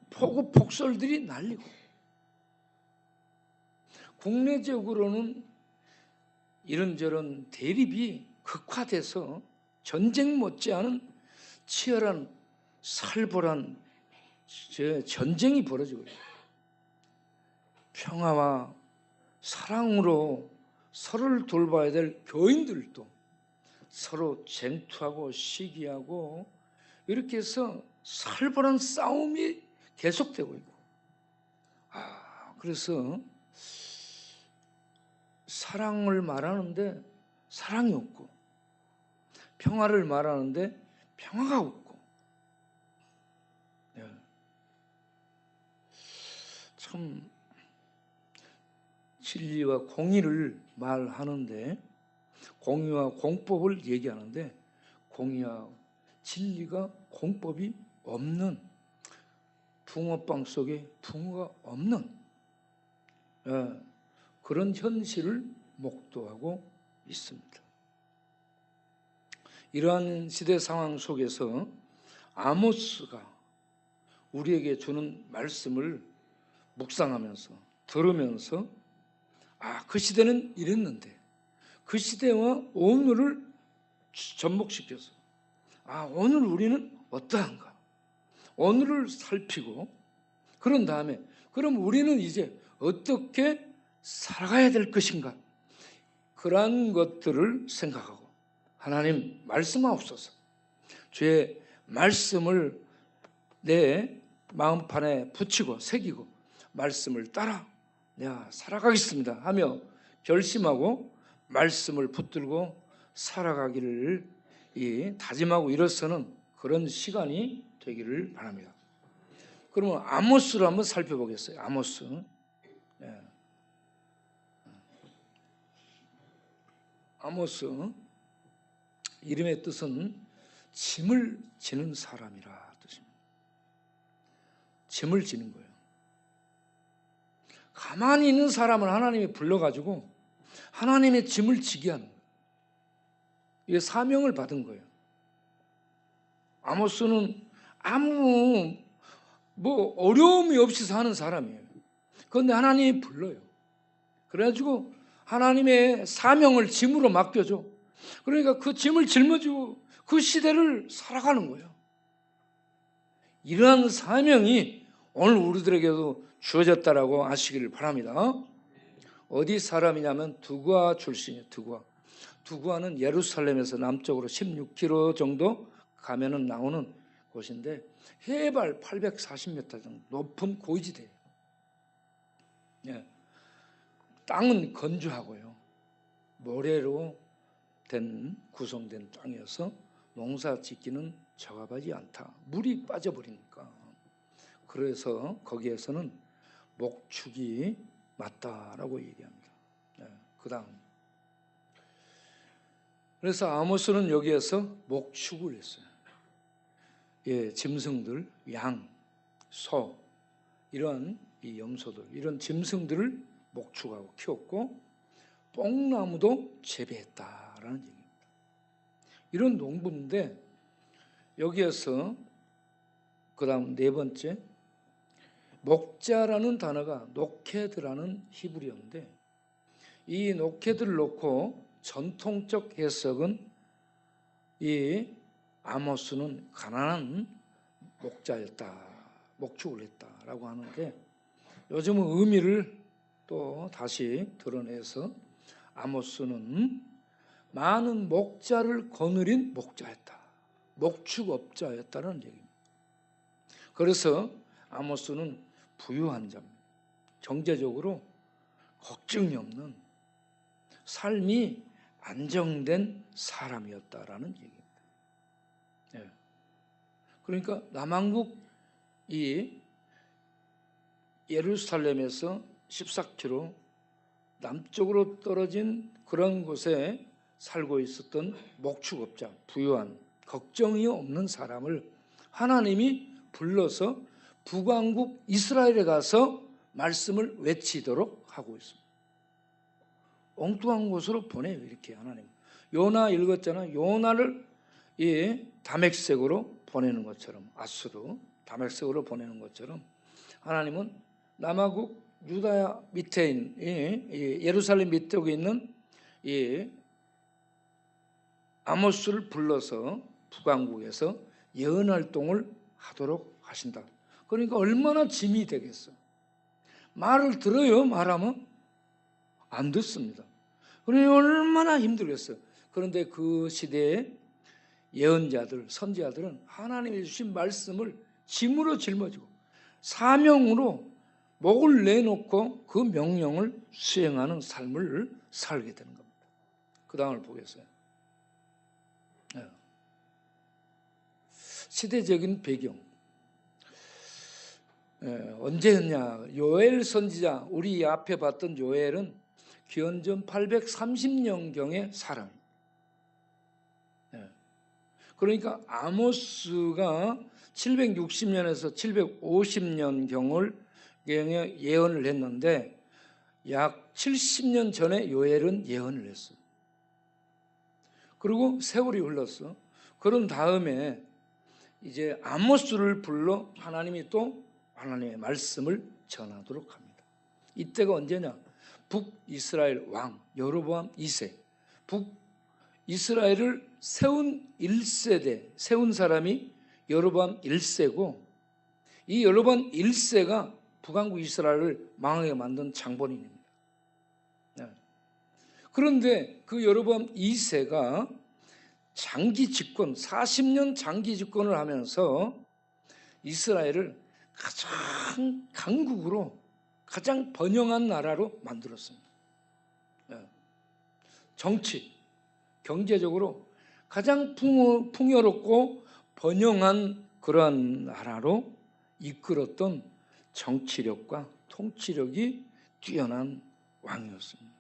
폭우, 폭설들이 날리고 국내적으로는 이런저런 대립이 극화돼서 전쟁 못지않은 치열한 살벌한 전쟁이 벌어지고 있어요. 평화와 사랑으로 서로를 돌봐야 될 교인들도 서로 쟁투하고 시기하고 이렇게 해서 살벌한 싸움이 계속되고 있고, 그래서 사랑을 말하는데 사랑이 없고, 평화를 말하는데 평화가 없고, 참 진리와 공의를 말하는데, 공의와 공법을 얘기하는데 공의와 진리가 공법이 없는, 붕어빵 속에 붕어가 없는 그런 현실을 목도하고 있습니다. 이러한 시대 상황 속에서 아모스가 우리에게 주는 말씀을 묵상하면서 들으면서 그 시대는 이랬는데 그 시대와 오늘을 접목시켜서 오늘 우리는 어떠한가, 오늘을 살피고 그런 다음에 그럼 우리는 이제 어떻게 살아가야 될 것인가, 그러한 것들을 생각하고 하나님 말씀하옵소서, 주의 말씀을 내 마음판에 붙이고 새기고 말씀을 따라 내가 살아가겠습니다 하며 결심하고 말씀을 붙들고 살아가기를 다짐하고 일어서는 그런 시간이 되기를 바랍니다. 그러면 아모스를 한번 살펴보겠어요. 아모스. 아모스 이름의 뜻은 짐을 지는 사람이라 뜻입니다. 짐을 지는 거예요. 가만히 있는 사람을 하나님이 불러가지고 하나님의 짐을 지게 하는 거예요. 이게 사명을 받은 거예요. 아모스는 아무 어려움이 없이 사는 사람이에요. 그런데 하나님이 불러요. 그래가지고 하나님의 사명을 짐으로 맡겨줘. 그러니까 그 짐을 짊어지고 그 시대를 살아가는 거예요. 이러한 사명이 오늘 우리들에게도 주어졌다라고 아시기를 바랍니다. 어디 사람이냐면 두구아 출신이에요. 두구아는 예루살렘에서 남쪽으로 16km 정도 가면은 나오는 곳인데 해발 840m 정도 높은 고지대예요. 땅은 건조하고요. 모래로 구성된 땅이어서 농사 짓기는 적합하지 않다. 물이 빠져버리니까. 그래서 거기에서는 목축이 맞다라고 얘기합니다. 그 다음, 그래서 아모스는 여기에서 목축을 했어요. 짐승들, 양, 소, 이런 이 염소들, 이런 짐승들을 목축하고 키웠고 뽕나무도 재배했다라는 얘기입니다. 이런 농부인데 여기에서 그 다음 네 번째, 목자라는 단어가 노케드라는 히브리어인데 이 노케드를 놓고 전통적 해석은 이 아모스는 가난한 목자였다, 목축을 했다라고 하는데 요즘은 의미를 또 다시 드러내서 아모스는 많은 목자를 거느린 목자였다, 목축업자였다는 얘기입니다. 그래서 아모스는 부유한 자입니다. 경제적으로 걱정이 없는 삶이 안정된 사람이었다라는 얘기입니다. 그러니까 남한국 이 예루살렘에서 14km 남쪽으로 떨어진 그런 곳에 살고 있었던 목축업자, 부유한 걱정이 없는 사람을 하나님이 불러서 북왕국 이스라엘에 가서 말씀을 외치도록 하고 있습니다. 엉뚱한 곳으로 보내요. 이렇게 하나님. 요나 읽었잖아요. 요나를 이 다맥색으로 보내는 것처럼, 아수르 다맥색으로 보내는 것처럼 하나님은 남아국 유다야 밑에 있는 예루살렘 밑쪽에 있는 이 아모스를 불러서 북왕국에서 예언 활동을 하도록 하신다. 그러니까 얼마나 짐이 되겠어. 말을 들어요. 말하면 안 듣습니다. 그러니 얼마나 힘들겠어요. 그런데 그 시대의 예언자들, 선지자들은 하나님이 주신 말씀을 짐으로 짊어지고 사명으로 목을 내놓고 그 명령을 수행하는 삶을 살게 되는 겁니다. 그 다음을 보겠어요. 시대적인 배경. 언제였냐? 요엘 선지자, 우리 앞에 봤던 요엘은 기원전 830년경의 사람입니다. 그러니까 아모스가 760년에서 750년경을 예언을 했는데 약 70년 전에 요엘은 예언을 했어요. 그리고 세월이 흘렀어. 그런 다음에 이제 아모스를 불러 하나님이 또 하나님의 말씀을 전하도록 합니다. 이때가 언제냐? 북이스라엘 왕 여로보암 2세, 북이스라엘을 세운 1세대, 세운 사람이 여로보암 1세고 이 여로보암 1세가 북왕국 이스라엘을 망하게 만든 장본인입니다. 그런데 그 여로보암 2세가 장기 집권, 40년 장기 집권을 하면서 이스라엘을 가장 강국으로, 가장 번영한 나라로 만들었습니다. 정치, 경제적으로 가장 풍요롭고 번영한 그러한 나라로 이끌었던 정치력과 통치력이 뛰어난 왕이었습니다.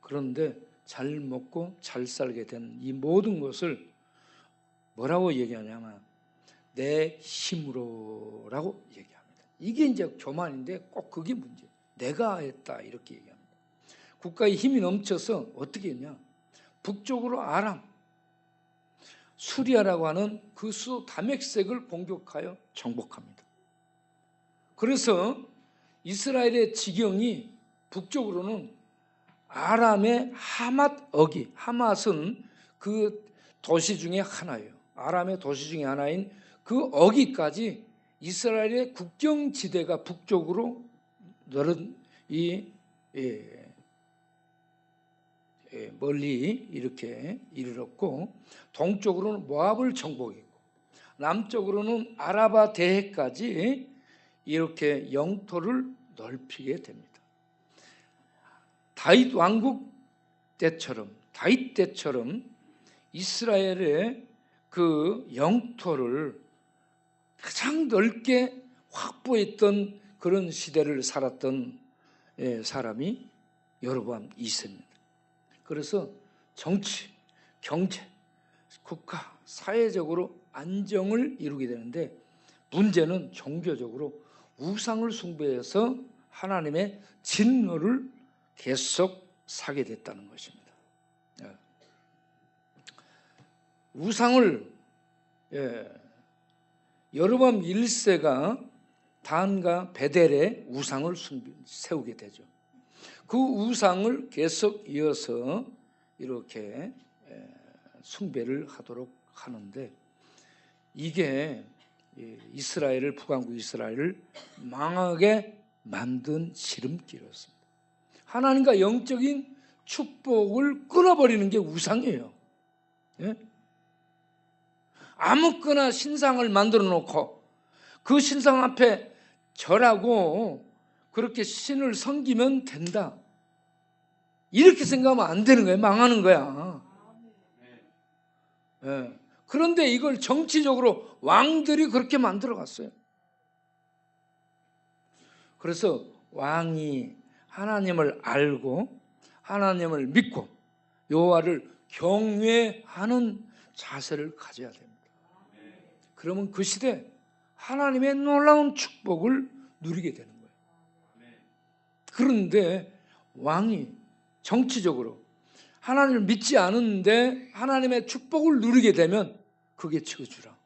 그런데 잘 먹고 잘 살게 된 이 모든 것을 뭐라고 얘기하냐면 내 힘으로라고 얘기합니다. 이게 이제 교만인데 꼭 그게 문제예요. 내가 했다 이렇게 얘기합니다. 국가의 힘이 넘쳐서 어떻게 했냐? 북쪽으로 아람, 수리아라고 하는 그 수도 다맥색을 공격하여 정복합니다. 그래서 이스라엘의 지경이 북쪽으로는 아람의 하맛 어기, 하맛은 그 도시 중에 하나예요. 아람의 도시 중에 하나인 그 어기까지 이스라엘의 국경지대가 북쪽으로 넓은 멀리 이렇게 이르렀고 동쪽으로는 모압을 정복했고 남쪽으로는 아라바 대해까지 이렇게 영토를 넓히게 됩니다. 다윗 왕국 때처럼, 다윗 때처럼 이스라엘의 그 영토를 가장 넓게 확보했던 그런 시대를 살았던 사람이 여로보암 2세입니다. 그래서 정치, 경제, 국가, 사회적으로 안정을 이루게 되는데, 문제는 종교적으로 우상을 숭배해서 하나님의 진노를 계속 사게 됐다는 것입니다. 우상을 여로보암 1세가 단과 베델의 우상을 세우게 되죠. 그 우상을 계속 이어서 이렇게 숭배를 하도록 하는데, 이게 이스라엘을, 북왕국 이스라엘을 망하게 만든 지름길이었습니다. 하나님과 영적인 축복을 끊어버리는 게 우상이에요. 아무거나 신상을 만들어 놓고 그 신상 앞에 절하고 그렇게 신을 섬기면 된다, 이렇게 생각하면 안 되는 거예요. 망하는 거야. 그런데 이걸 정치적으로 왕들이 그렇게 만들어 갔어요. 그래서 왕이 하나님을 알고 하나님을 믿고 여호와를 경외하는 자세를 가져야 됩니다. 그러면 그 시대 하나님의 놀라운 축복을 누리게 되는 거예요. 그런데 왕이 정치적으로 하나님을 믿지 않은데 하나님의 축복을 누리게 되면 그게 저주라.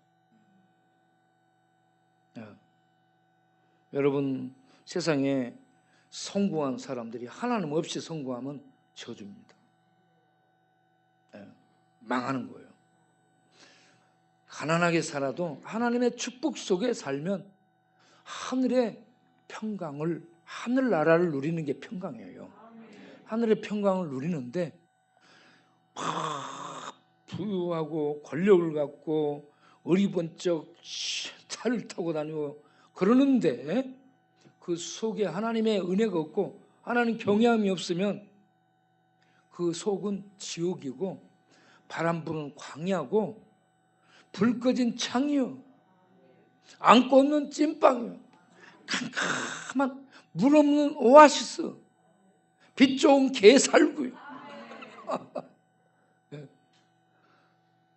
여러분, 세상에 성공한 사람들이 하나님 없이 성공하면 저주입니다. 망하는 거예요. 가난하게 살아도 하나님의 축복 속에 살면 하늘의 평강을, 하늘나라를 누리는 게 평강이에요. 하늘의 평강을 누리는데 막 부유하고 권력을 갖고 어리번쩍 차를 타고 다니고 그러는데 그 속에 하나님의 은혜가 없고 하나님 경외함이 없으면 그 속은 지옥이고 바람 부는 광야고 불 꺼진 창이요, 안고 없는 찐빵이요, 캄캄한 물 없는 오아시스, 빛 좋은 개살구요.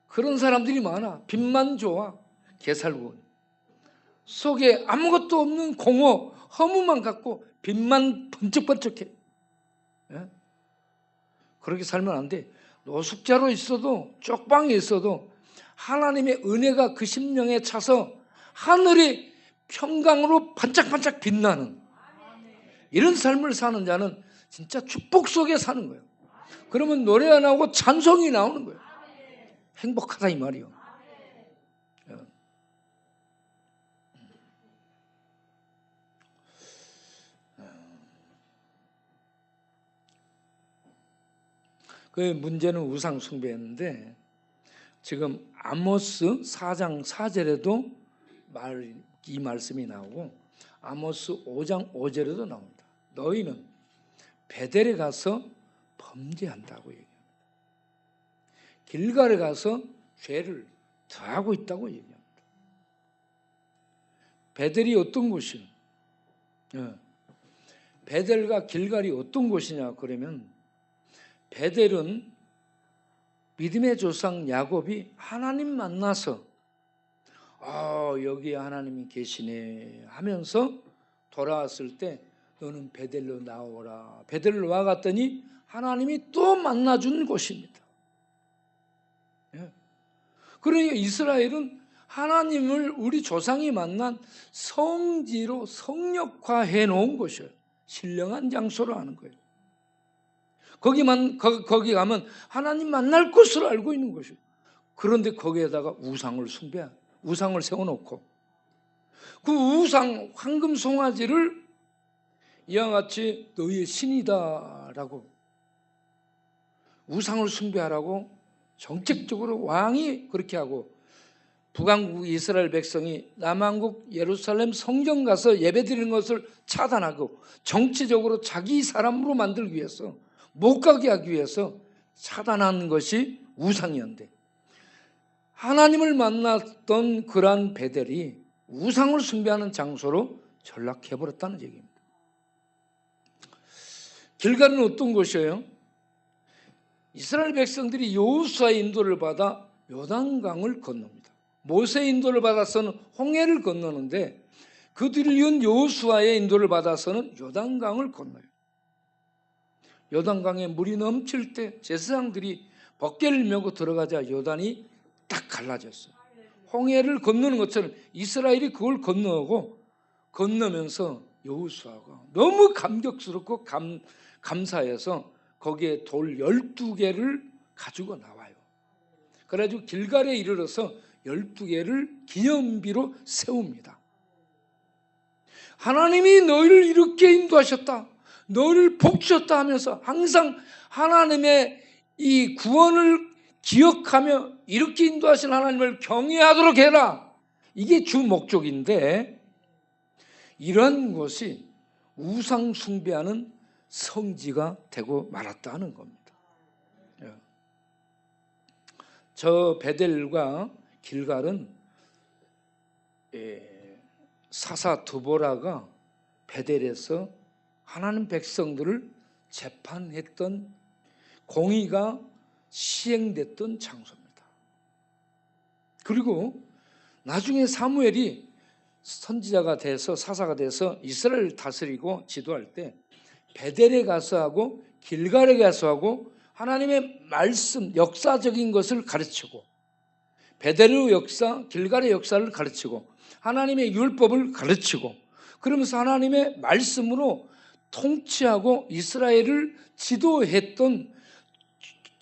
그런 사람들이 많아. 빛만 좋아, 개살구. 속에 아무것도 없는 공허, 허무만 갖고 빛만 번쩍번쩍해. 그렇게 살면 안 돼. 노숙자로 있어도, 쪽방에 있어도 하나님의 은혜가 그 심령에 차서 하늘이 평강으로 반짝반짝 빛나는 이런 삶을 사는 자는 진짜 축복 속에 사는 거예요. 그러면 노래가 나오고 찬송이 나오는 거예요. 행복하다 이 말이요. 그 문제는 우상 숭배였는데, 지금 아모스 4장 4절에도 이 말씀이 나오고 아모스 5장 5절에도 나옵니다. 너희는 베델에 가서 범죄한다고 얘기합니다. 길갈에 가서 죄를 더하고 있다고 얘기합니다. 베델이 어떤 곳이요? 베델과 길갈이 어떤 곳이냐 그러면, 베델은 믿음의 조상 야곱이 하나님 만나서 여기 하나님이 계시네 하면서 돌아왔을 때 너는 베델로 나오라. 베델로 와갔더니 하나님이 또 만나준 곳입니다. 그러니까 이스라엘은 하나님을 우리 조상이 만난 성지로 성역화해 놓은 곳이에요. 신령한 장소로 하는 거예요. 거기 가면 하나님 만날 곳으로 알고 있는 것이에요. 그런데 거기에다가 우상을 우상을 세워놓고 그 우상 황금 송아지를 이와 같이 너희의 신이다라고 우상을 숭배하라고 정책적으로 왕이 그렇게 하고, 북왕국 이스라엘 백성이 남왕국 예루살렘 성전 가서 예배드리는 것을 차단하고 정치적으로 자기 사람으로 만들기 위해서, 못 가게 하기 위해서 차단한 것이 우상이었는데 하나님을 만났던 그러한 베델이 우상을 숭배하는 장소로 전락해버렸다는 얘기입니다. 길갈은 어떤 곳이에요? 이스라엘 백성들이 여호수아의 인도를 받아 요단강을 건넙니다. 모세의 인도를 받아서는 홍해를 건너는데 그 뒤를 이은 여호수아의 인도를 받아서는 요단강을 건너요. 요단강에 물이 넘칠 때 제사장들이 벗개를 메고 들어가자 요단이 딱 갈라졌어요. 홍해를 건너는 것처럼 이스라엘이 그걸 건너면서 여호수아가 너무 감격스럽고 감사해서 거기에 돌 12개를 가지고 나와요. 그래가지고 길갈에 이르러서 12개를 기념비로 세웁니다. 하나님이 너희를 이렇게 인도하셨다, 너희를 복주셨다 하면서 항상 하나님의 이 구원을 기억하며 이렇게 인도하신 하나님을 경외하도록 해라. 이게 주 목적인데 이런 것이 우상 숭배하는 성지가 되고 말았다는 겁니다. 저 베델과 길갈은 사사 드보라가 베델에서 하나님 백성들을 재판했던 공의가 시행됐던 장소입니다. 그리고 나중에 사무엘이 선지자가 돼서 사사가 돼서 이스라엘을 다스리고 지도할 때 베델에 가서 하고 길갈에 가서 하고 하나님의 말씀, 역사적인 것을 가르치고 베델의 역사, 길갈의 역사를 가르치고 하나님의 율법을 가르치고 그러면서 하나님의 말씀으로 통치하고 이스라엘을 지도했던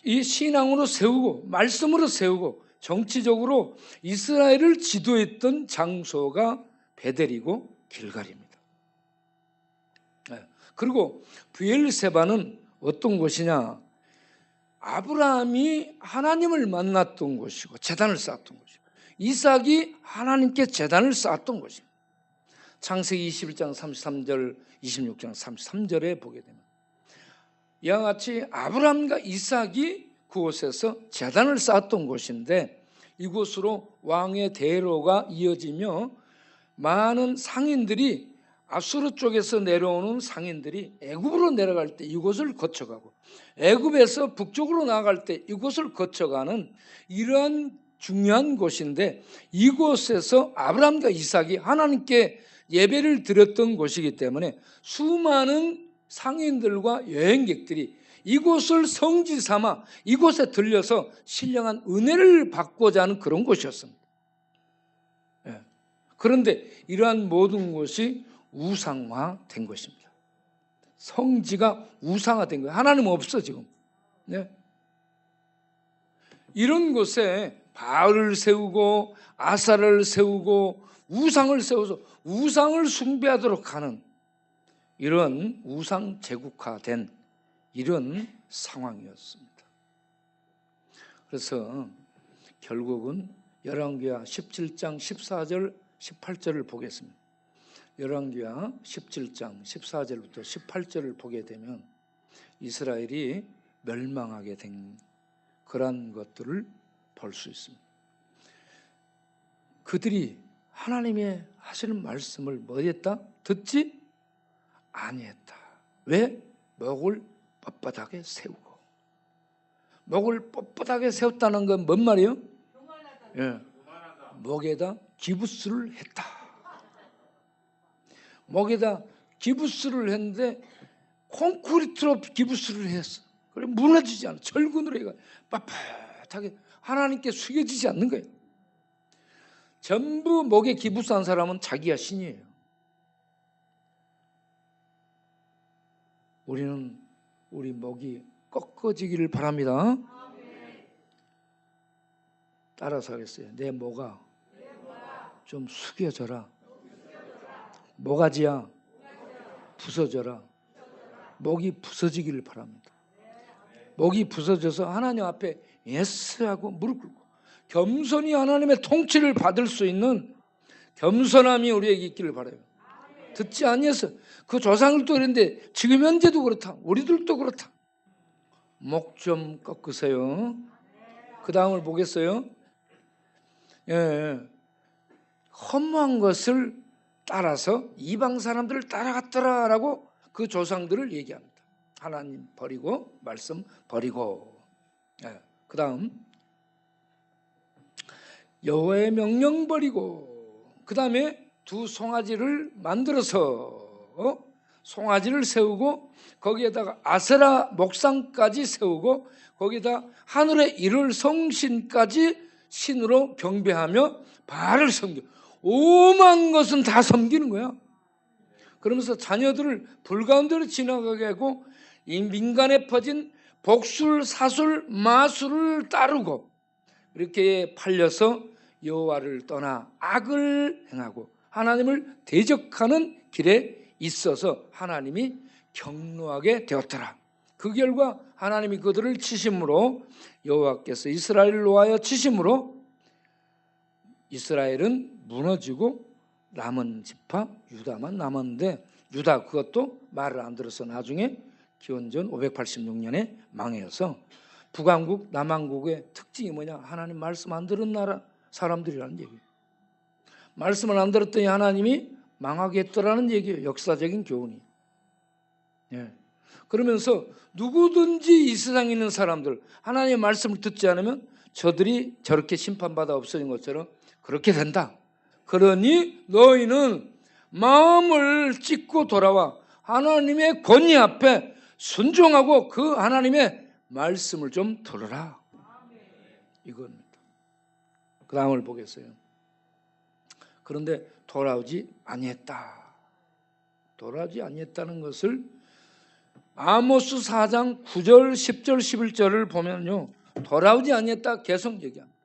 이 신앙으로 세우고 말씀으로 세우고 정치적으로 이스라엘을 지도했던 장소가 베델이고 길갈입니다. 그리고 브엘세바는 어떤 곳이냐? 아브라함이 하나님을 만났던 곳이고 제단을 쌓았던 곳이고 이삭이 하나님께 제단을 쌓았던 곳입니다. 창세기 21장 33절 26장 33절에 보게 되면 이와 같이 아브라함과 이삭이 그곳에서 제단을 쌓았던 곳인데 이곳으로 왕의 대로가 이어지며 많은 상인들이 아수르 쪽에서 내려오는 상인들이 애굽으로 내려갈 때 이곳을 거쳐가고 애굽에서 북쪽으로 나아갈 때 이곳을 거쳐가는 이러한 중요한 곳인데 이곳에서 아브라함과 이삭이 하나님께 예배를 드렸던 곳이기 때문에 수많은 상인들과 여행객들이 이곳을 성지 삼아 이곳에 들려서 신령한 은혜를 받고자 하는 그런 곳이었습니다. 그런데 이러한 모든 것이 우상화된 것입니다. 성지가 우상화된 거예요. 하나님 없어 지금. 이런 곳에 바알을 세우고 아사를 세우고 우상을 세워서 우상을 숭배하도록 하는 이런 우상 제국화된 이런 상황이었습니다. 그래서 결국은 열왕기하 17장 14절 18절을 보겠습니다. 열왕기하 17장 14절부터 18절을 보게 되면 이스라엘이 멸망하게 된 그러한 것들을 볼 수 있습니다. 그들이 하나님의 하시는 말씀을 뭐했다? 듣지 아니했다. 왜? 목을 뻣뻣하게 세우고. 목을 뻣뻣하게 세웠다는 건 뭔 말이에요? 목에다 기부스를 했다. 목에다 기부스를 했는데 콘크리트로 기부스를 했어. 그래 무너지지 않아. 철근으로 해가 빳빳하게 하나님께 숙여지지 않는 거예요. 전부 목에 기부스한 사람은 자기가 신이에요. 우리는 우리 목이 꺾어지기를 바랍니다. 따라서 하겠어요. 내 목아 좀 숙여져라. 모가지야 부서져라. 목이 부서지기를 바랍니다. 목이 부서져서 하나님 앞에 예스하고 무릎 꿇고 겸손히 하나님의 통치를 받을 수 있는 겸손함이 우리에게 있기를 바라요. 듣지 아니해서 그 조상들도 그랬는데 지금 현재도 그렇다. 우리들도 그렇다. 목 좀 꺾으세요. 그 다음을 보겠어요. 예, 허무한 것을 따라서 이방 사람들을 따라갔더라라고 그 조상들을 얘기합니다. 하나님 버리고 말씀 버리고. 예, 그 다음 여호와의 명령 버리고. 그 다음에 두 송아지를 만들어서 송아지를 세우고 거기에다가 아세라 목상까지 세우고 거기에다 하늘에 이를 성신까지 신으로 경배하며 바알을 섬겨. 오만 것은 다 섬기는 거야. 그러면서 자녀들을 불 가운데로 지나가게 하고 이 민간에 퍼진 복술, 사술, 마술을 따르고 이렇게 팔려서 여호와를 떠나 악을 행하고 하나님을 대적하는 길에 있어서 하나님이 경노하게 되었더라. 그 결과 하나님이 그들을 치심으로 여호와께서 이스라엘을 놓아여 치심으로 이스라엘은 무너지고 남은 지파 유다만 남았는데 유다 그것도 말을 안 들어서 나중에 기원전 586년에 망해서 북왕국 남왕국의 특징이 뭐냐? 하나님 말씀 안 들은 나라 사람들이라는 얘기예요. 말씀을 안 들었더니 하나님이 망하게 했더라는 얘기예요. 역사적인 교훈이. 예. 그러면서 누구든지 이 세상에 있는 사람들 하나님의 말씀을 듣지 않으면 저들이 저렇게 심판받아 없어진 것처럼 그렇게 된다. 그러니 너희는 마음을 찢고 돌아와 하나님의 권위 앞에 순종하고 그 하나님의 말씀을 좀 들어라. 이겁니다. 그 다음을 보겠어요. 그런데 돌아오지 아니했다. 돌아오지 아니했다는 것을 아모스 4장 9절, 10절, 11절을 보면요. 돌아오지 아니했다 계속 얘기합니다.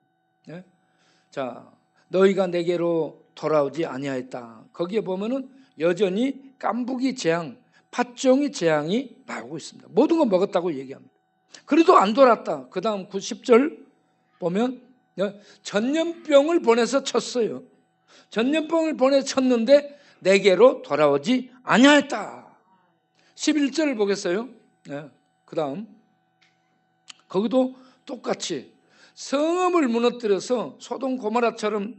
네? 자, 너희가 내게로 돌아오지 아니하였다. 거기에 보면은 여전히 깐부기 재앙, 팥종이 재앙이 나오고 있습니다. 모든 거 먹었다고 얘기합니다. 그래도 안 돌았다. 그 다음 10절 보면 전염병을 보내서 쳤어요. 전염병을 보내서 쳤는데 내게로 돌아오지 아니하였다. 11절을 보겠어요. 네. 그 다음 거기도 똑같이 성읍을 무너뜨려서 소돔 고모라처럼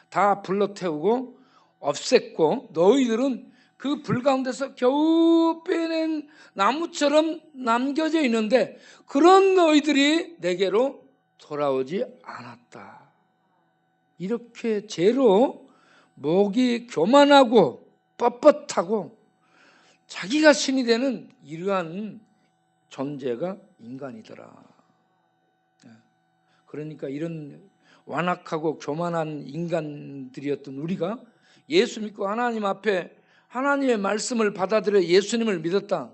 다 불러태우고 없앴고 너희들은 그 불 가운데서 겨우 빼낸 나무처럼 남겨져 있는데 그런 너희들이 내게로 돌아오지 않았다. 이렇게 죄로 목이 교만하고 뻣뻣하고 자기가 신이 되는 이러한 존재가 인간이더라. 그러니까 이런 완악하고 교만한 인간들이었던 우리가 예수 믿고 하나님 앞에 하나님의 말씀을 받아들여 예수님을 믿었다.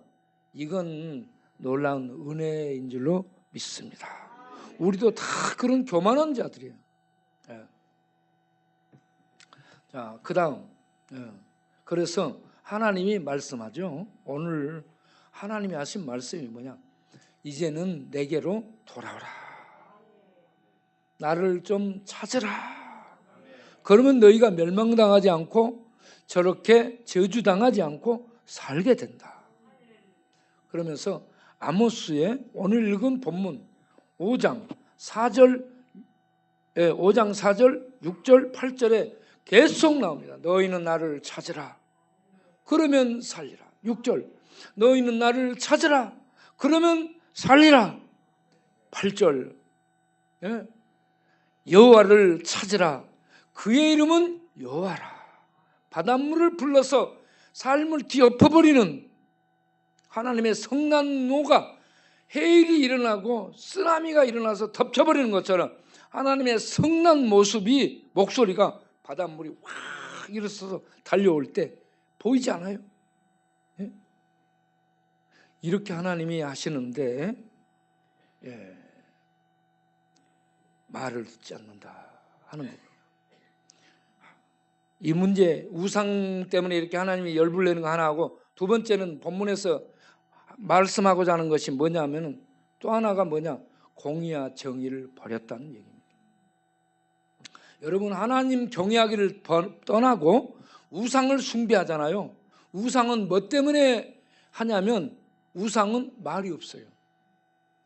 이건 놀라운 은혜인 줄로 믿습니다. 우리도 다 그런 교만한 자들이에요. 자, 그 다음 그래서 하나님이 말씀하죠. 오늘 하나님이 하신 말씀이 뭐냐? 이제는 내게로 돌아오라. 나를 좀 찾으라. 그러면 너희가 멸망당하지 않고 저렇게 저주당하지 않고 살게 된다. 그러면서 아모스의 오늘 읽은 본문 5장 4절 6절 8절에 계속 나옵니다. 너희는 나를 찾으라. 그러면 살리라. 6절 너희는 나를 찾으라. 그러면 살리라. 8절 여호와를 찾으라. 그의 이름은 여호와라. 바닷물을 불러서 삶을 뒤엎어버리는 하나님의 성난노가 해일이 일어나고 쓰나미가 일어나서 덮쳐버리는 것처럼 하나님의 성난 모습이 목소리가 바닷물이 확 일어서서 달려올 때 보이지 않아요? 예? 이렇게 하나님이 하시는데 말을 듣지 않는다 하는 거예요. 이 문제 우상 때문에 이렇게 하나님이 열불 내는 거 하나 하고 두 번째는 본문에서 말씀하고자 하는 것이 뭐냐면 또 하나가 뭐냐? 공의와 정의를 버렸다는 얘기입니다. 여러분 하나님 경외하기를 떠나고 우상을 숭배하잖아요. 우상은 뭐 때문에 하냐면 우상은 말이 없어요.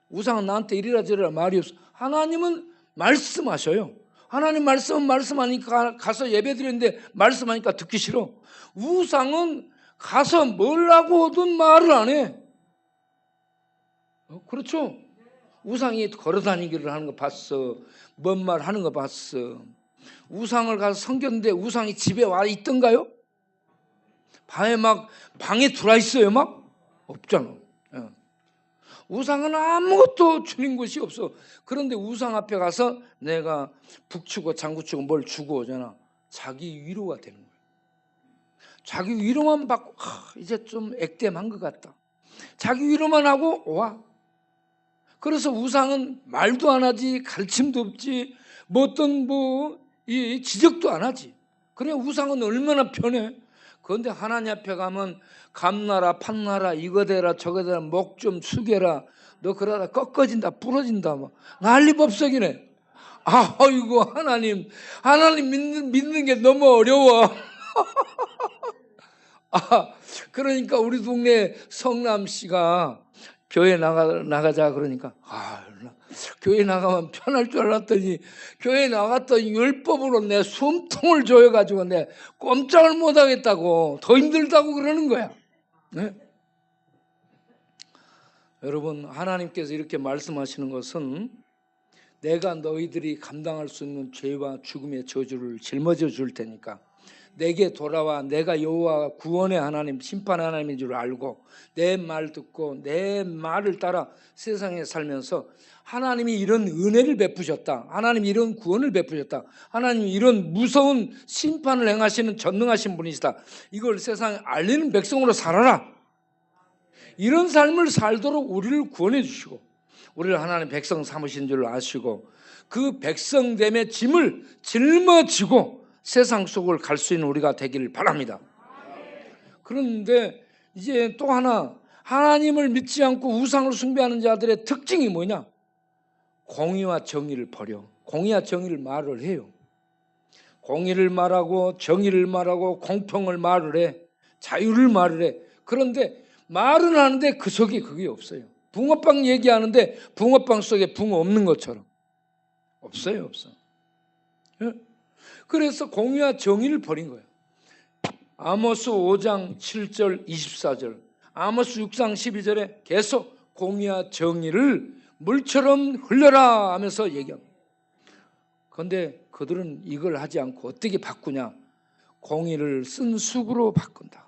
우상은 나한테 이리라 저리라 말이 없어. 하나님은 말씀하셔요. 하나님 말씀은 말씀하니까 가서 예배 드리는데 말씀하니까 듣기 싫어. 우상은 가서 뭘 하고든 말을 안 해. 그렇죠? 우상이 걸어다니기를 하는 거 봤어. 뭔 말 하는 거 봤어. 우상을 가서 섬겼는데 우상이 집에 와 있던가요? 밤에 막 방에 들어와 있어요 막? 없잖아. 우상은 아무것도 주는 것이 없어. 그런데 우상 앞에 가서 내가 북치고 장구치고 뭘 주고 오잖아. 자기 위로가 되는 거야. 자기 위로만 받고 이제 좀 액땜한 것 같다. 자기 위로만 하고 와. 그래서 우상은 말도 안 하지, 가르침도 없지, 어떤 이 지적도 안 하지. 그래 우상은 얼마나 편해. 그런데 하나님 앞에 가면 감나라 판나라 이거 대라 저거 대라 목 좀 숙여라. 너 그러다 꺾어진다 부러진다 뭐 난리법석이네. 아이고 하나님 믿는 게 너무 어려워. 그러니까 우리 동네 성남 씨가 교회 나가자 그러니까 교회 나가면 편할 줄 알았더니 교회 나갔더니 율법으로 내 숨통을 조여가지고 내 꼼짝을 못하겠다고 더 힘들다고 그러는 거야. 네? 여러분 하나님께서 이렇게 말씀하시는 것은 내가 너희들이 감당할 수 있는 죄와 죽음의 저주를 짊어져 줄 테니까 내게 돌아와. 내가 여호와 구원의 하나님 심판의 하나님인 줄 알고 내 말 듣고 내 말을 따라 세상에 살면서 하나님이 이런 은혜를 베푸셨다. 하나님이 이런 구원을 베푸셨다. 하나님이 이런 무서운 심판을 행하시는 전능하신 분이시다. 이걸 세상에 알리는 백성으로 살아라. 이런 삶을 살도록 우리를 구원해 주시고 우리를 하나님 백성 삼으신 줄 아시고 그 백성됨의 짐을 짊어지고 세상 속을 갈 수 있는 우리가 되기를 바랍니다. 그런데 이제 또 하나 하나님을 믿지 않고 우상을 숭배하는 자들의 특징이 뭐냐? 공의와 정의를 버려. 공의와 정의를 말을 해요. 공의를 말하고 정의를 말하고 공평을 말을 해. 자유를 말을 해. 그런데 말은 하는데 그 속에 그게 없어요. 붕어빵 얘기하는데 붕어빵 속에 붕어 없는 것처럼. 없어요. 없어. 그래서 공의와 정의를 버린 거예요. 아모스 5장 7절 24절 아모스 6장 12절에 계속 공의와 정의를 물처럼 흘려라 하면서 얘기합니다. 그런데 그들은 이걸 하지 않고 어떻게 바꾸냐? 공의를 쓴 쑥으로 바꾼다.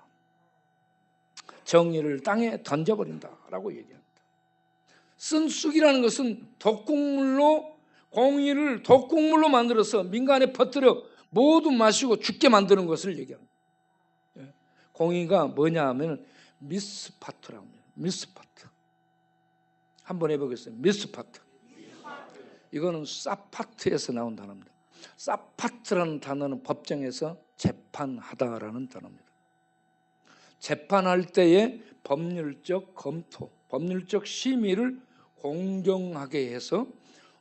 정의를 땅에 던져버린다라고 얘기합니다. 쓴 쑥이라는 것은 독국물로 공의를 독국물로 만들어서 민간에 퍼뜨려 모두 마시고 죽게 만드는 것을 얘기합니다. 공의가 뭐냐 하면 미스파트라고 합니다. 미스파트. 한번 해보겠어요. 미스파트. 이거는 사파트에서 나온 단어입니다. 사파트라는 단어는 법정에서 재판하다라는 단어입니다. 재판할 때의 법률적 검토, 법률적 심의를 공정하게 해서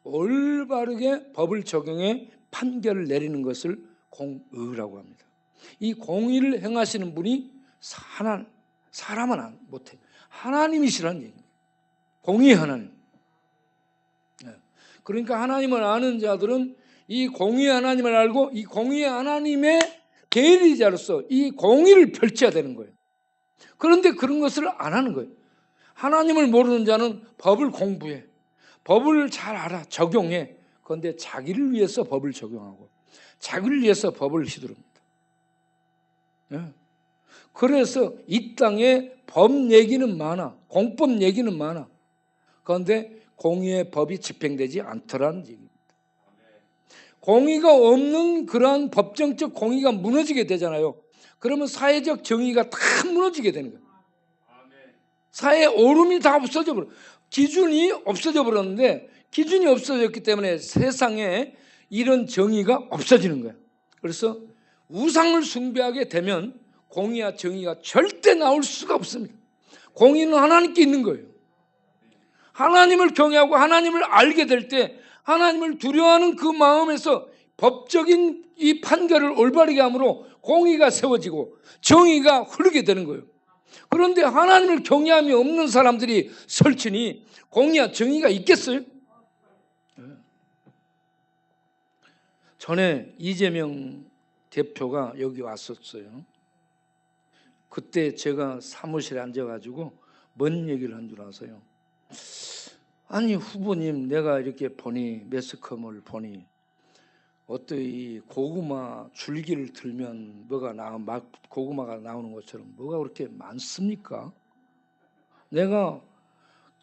올바르게 법을 적용해 판결을 내리는 것을 공의라고 합니다. 이 공의를 행하시는 분이 사람은 못해. 하나님이시라는 얘기입니다. 공의의 하나님. 그러니까 하나님을 아는 자들은 이 공의의 하나님을 알고 이 공의의 하나님의 대리자로서 이 공의를 펼쳐야 되는 거예요. 그런데 그런 것을 안 하는 거예요. 하나님을 모르는 자는 법을 공부해. 법을 잘 알아. 적용해. 그런데 자기를 위해서 법을 적용하고 자기를 위해서 법을 휘두릅니다. 그래서 이 땅에 법 얘기는 많아. 공법 얘기는 많아. 그런데 공의의 법이 집행되지 않더라는 얘기입니다. 공의가 없는 그러한 법정적 공의가 무너지게 되잖아요. 그러면 사회적 정의가 다 무너지게 되는 거예요. 사회의 오름이 다 없어져 버려. 기준이 없어져 버렸는데 기준이 없어졌기 때문에 세상에 이런 정의가 없어지는 거예요. 그래서 우상을 숭배하게 되면 공의와 정의가 절대 나올 수가 없습니다. 공의는 하나님께 있는 거예요. 하나님을 경외하고 하나님을 알게 될 때 하나님을 두려워하는 그 마음에서 법적인 이 판결을 올바르게 함으로 공의가 세워지고 정의가 흐르게 되는 거예요. 그런데 하나님을 경외함이 없는 사람들이 설치니 공의와 정의가 있겠어요? 전에 이재명 대표가 여기 왔었어요. 그때 제가 사무실에 앉아가지고 뭔 얘기를 한 줄 아세요? 아니 후보님, 내가 이렇게 보니 매스컴을 보니 어떠이 고구마 줄기를 들면 막 고구마가 나오는 것처럼 뭐가 그렇게 많습니까? 내가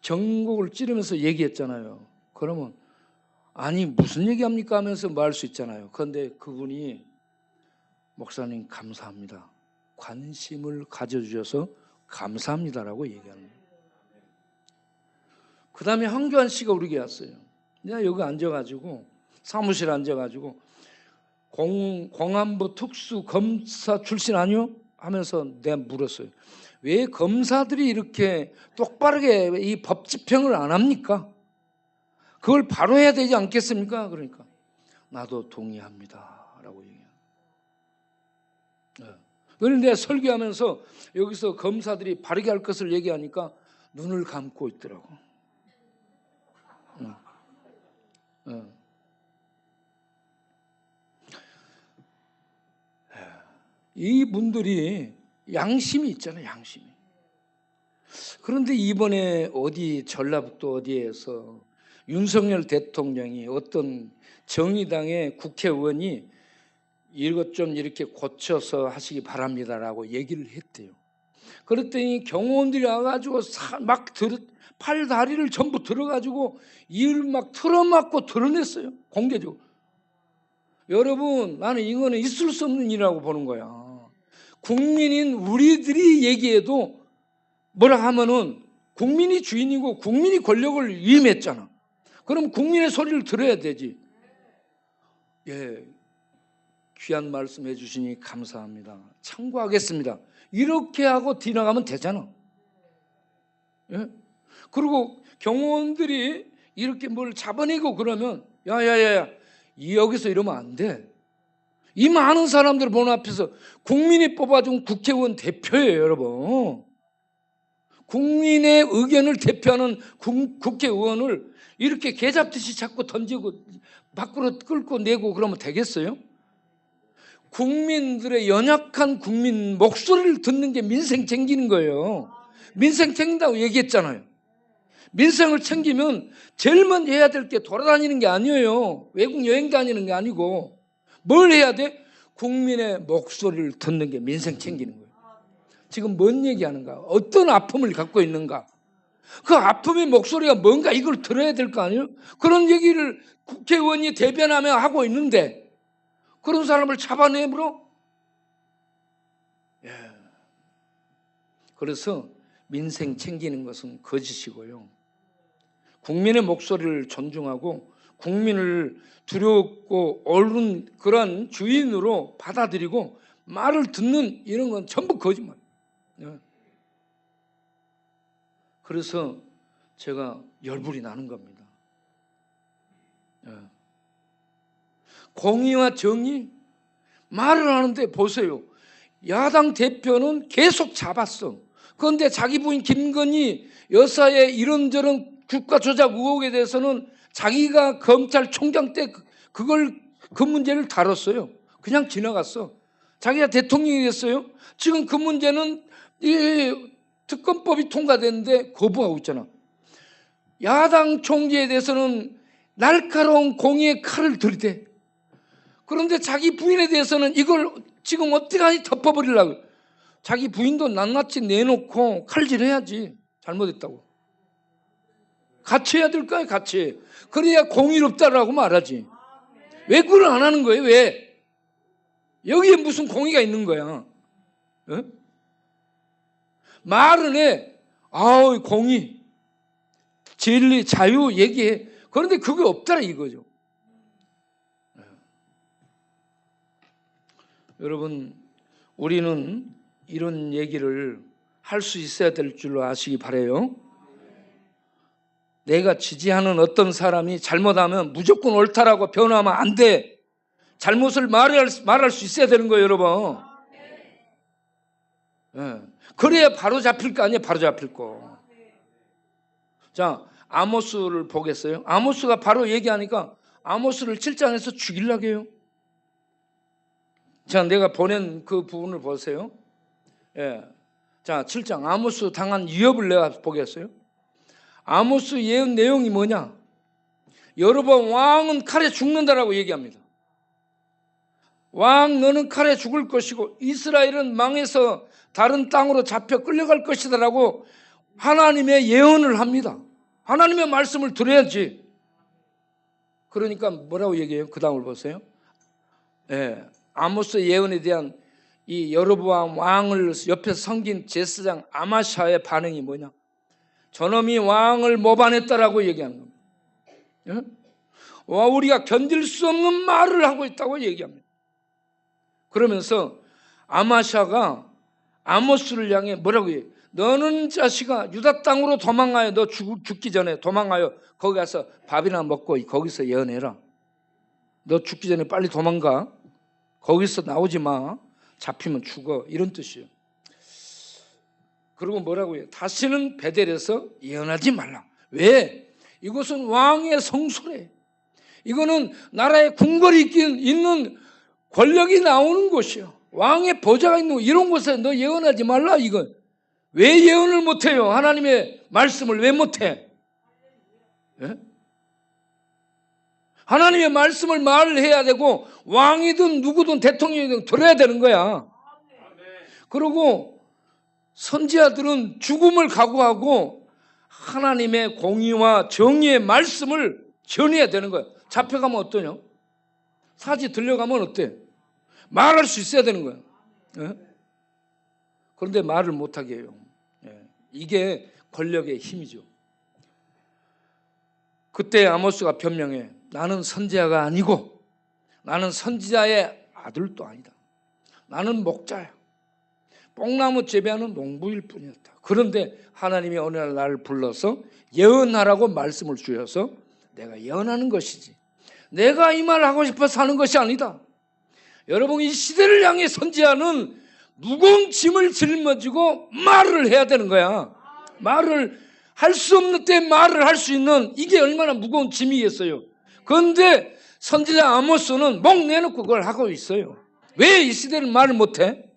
전곡을 찌르면서 얘기했잖아요. 그러면 아니 무슨 얘기합니까 하면서 뭐 할 수 있잖아요. 그런데 그분이 목사님 감사합니다, 관심을 가져주셔서 감사합니다라고 얘기하는 거예요. 그 다음에 황교안 씨가 우리에게 왔어요. 내가 여기 앉아가지고 사무실에 앉아가지고 공안부 특수검사 출신 아니요? 하면서 내가 물었어요. 왜 검사들이 이렇게 똑바르게 이 법 집행을 안 합니까? 그걸 바로 해야 되지 않겠습니까? 그러니까 나도 동의합니다 라고 얘기해요. 그런데 내가 설교하면서 여기서 검사들이 바르게 할 것을 얘기하니까 눈을 감고 있더라고. 이분들이 양심이 있잖아요, 양심이. 그런데 이번에 어디 전라북도 어디에서 윤석열 대통령이 어떤 정의당의 국회의원이 이것 좀 이렇게 고쳐서 하시기 바랍니다라고 얘기를 했대요. 그랬더니 경호원들이 와가지고 팔 다리를 전부 들어가지고 이를 막 틀어막고 드러냈어요, 공개적으로. 여러분, 나는 이거는 있을 수 없는 일이라고 보는 거야. 국민인 우리들이 얘기해도 뭐라 하면은 국민이 주인이고 국민이 권력을 위임했잖아. 그럼 국민의 소리를 들어야 되지. 예, 귀한 말씀 해주시니 감사합니다, 참고하겠습니다, 이렇게 하고 지나가면 되잖아. 예? 그리고 경호원들이 이렇게 뭘 잡아내고 그러면 야야야야, 여기서 이러면 안 돼. 이 많은 사람들 보는 앞에서 국민이 뽑아준 국회의원 대표예요, 여러분. 국민의 의견을 대표하는 국회의원을 이렇게 개잡듯이 자꾸 던지고 밖으로 끌고 내고 그러면 되겠어요? 국민들의 연약한 국민 목소리를 듣는 게 민생 챙기는 거예요. 민생 챙긴다고 얘기했잖아요. 민생을 챙기면 제일 먼저 해야 될 게 돌아다니는 게 아니에요. 외국 여행 다니는 게 아니고 뭘 해야 돼? 국민의 목소리를 듣는 게 민생 챙기는 거예요. 지금 뭔 얘기하는가? 어떤 아픔을 갖고 있는가? 그 아픔의 목소리가 뭔가 이걸 들어야 될 거 아니에요? 그런 얘기를 국회의원이 대변하며 하고 있는데 그런 사람을 잡아내버려? 예. 그래서 민생 챙기는 것은 거짓이고요. 국민의 목소리를 존중하고 국민을 두렵고 옳은 그런 주인으로 받아들이고 말을 듣는 이런 건 전부 거짓말. 그래서 제가 열불이 나는 겁니다. 공의와 정의 말을 하는데 보세요. 야당 대표는 계속 잡았어. 그런데 자기 부인 김건희 여사의 이런저런 주가 조작 의혹에 대해서는 자기가 검찰총장 때 그 문제를 다뤘어요. 그냥 지나갔어. 자기가 대통령이 됐어요. 지금 그 문제는 이 특검법이 통과됐는데 거부하고 있잖아. 야당 총재에 대해서는 날카로운 공의의 칼을 들이대. 그런데 자기 부인에 대해서는 이걸 지금 어떻게하니 덮어버리려고. 자기 부인도 낱낱이 내놓고 칼질해야지. 잘못했다고. 같이 해야 될까요? 같이. 그래야 공의롭다라고 말하지. 왜 그걸 안 하는 거예요? 왜? 여기에 무슨 공의가 있는 거야? 어? 말은 해. 아우, 공의, 진리, 자유 얘기해. 그런데 그게 없더라 이거죠. 여러분, 우리는 이런 얘기를 할 수 있어야 될 줄로 아시기 바라요. 내가 지지하는 어떤 사람이 잘못하면 무조건 옳다라고 변호하면 안 돼. 잘못을 말할 수 있어야 되는 거예요, 여러분. 네. 그래야 바로 잡힐 거 아니에요. 바로 잡힐 거. 자, 아모스를 보겠어요? 아모스가 바로 얘기하니까 아모스를 7장에서 죽이려고 해요. 자, 내가 보낸 그 부분을 보세요. 예. 자, 7장 아모스 당한 위협을 내가 보겠어요. 아모스 예언 내용이 뭐냐? 여로보암 왕은 칼에 죽는다라고 얘기합니다. 왕 너는 칼에 죽을 것이고 이스라엘은 망해서 다른 땅으로 잡혀 끌려갈 것이다라고 하나님의 예언을 합니다. 하나님의 말씀을 들어야지. 그러니까 뭐라고 얘기해요? 그 다음을 보세요. 예, 아모스 예언에 대한 이 여로보암 왕을 옆에서 섬긴 제사장 아마샤의 반응이 뭐냐? 저놈이 왕을 모반했다라고 얘기하는 겁니다. 예? 와, 우리가 견딜 수 없는 말을 하고 있다고 얘기합니다. 그러면서 아마샤가 아모스를 향해 뭐라고 해요? 너는 자식아 유다 땅으로 도망가요. 너 죽기 전에 도망가요. 거기 가서 밥이나 먹고 거기서 예언해라. 너 죽기 전에 빨리 도망가. 거기서 나오지 마. 잡히면 죽어. 이런 뜻이에요. 그리고 뭐라고 해요? 다시는 베델에서 예언하지 말라. 왜? 이것은 왕의 성소래. 이거는 나라의 궁궐이 있는 권력이 나오는 곳이요. 왕의 보좌가 있는 곳. 이런 곳에 너 예언하지 말라. 이건 왜 예언을 못해요? 하나님의 말씀을 왜 못해? 예? 하나님의 말씀을 말해야 되고 왕이든 누구든 대통령이든 들어야 되는 거야. 그리고 선지자들은 죽음을 각오하고 하나님의 공의와 정의의 말씀을 전해야 되는 거야. 잡혀가면 어떠냐? 사지 들려가면 어때? 말할 수 있어야 되는 거야. 예? 그런데 말을 못하게 해요. 예. 이게 권력의 힘이죠. 그때 아모스가 변명해. 나는 선지자가 아니고 나는 선지자의 아들도 아니다. 나는 목자야. 뽕나무 재배하는 농부일 뿐이었다. 그런데 하나님이 어느 날 나를 불러서 예언하라고 말씀을 주셔서 내가 예언하는 것이지 내가 이 말을 하고 싶어서 하는 것이 아니다. 여러분, 이 시대를 향해 선지자는 무거운 짐을 짊어지고 말을 해야 되는 거야. 말을 할 수 없는 때 말을 할 수 있는 이게 얼마나 무거운 짐이겠어요. 그런데 선지자 아모스는 목 내놓고 그걸 하고 있어요. 왜 이 시대는 말을 못해?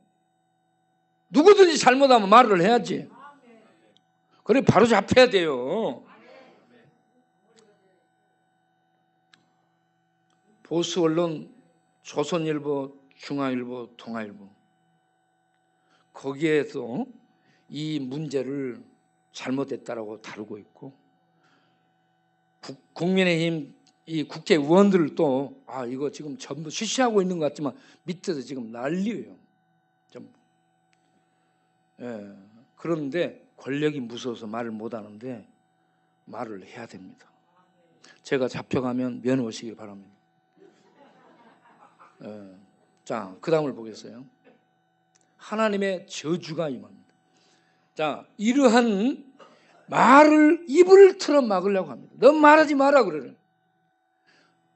누구든지 잘못하면 말을 해야지. 그래 바로 잡혀야 돼요. 보수 언론 조선일보, 중앙일보, 동아일보 거기에도 이 문제를 잘못했다라고 다루고 있고 국민의힘 이 국회의원들도 이거 지금 전부 쉬쉬하고 있는 것 같지만 밑에서 지금 난리예요. 전부. 예. 그런데 권력이 무서워서 말을 못하는데 말을 해야 됩니다. 제가 잡혀가면 면 오시길 바랍니다. 예. 자, 그 다음을 보겠어요. 하나님의 저주가 임합니다. 자, 이러한 말을 입을 틀어 막으려고 합니다. 넌 말하지 마라 그래요.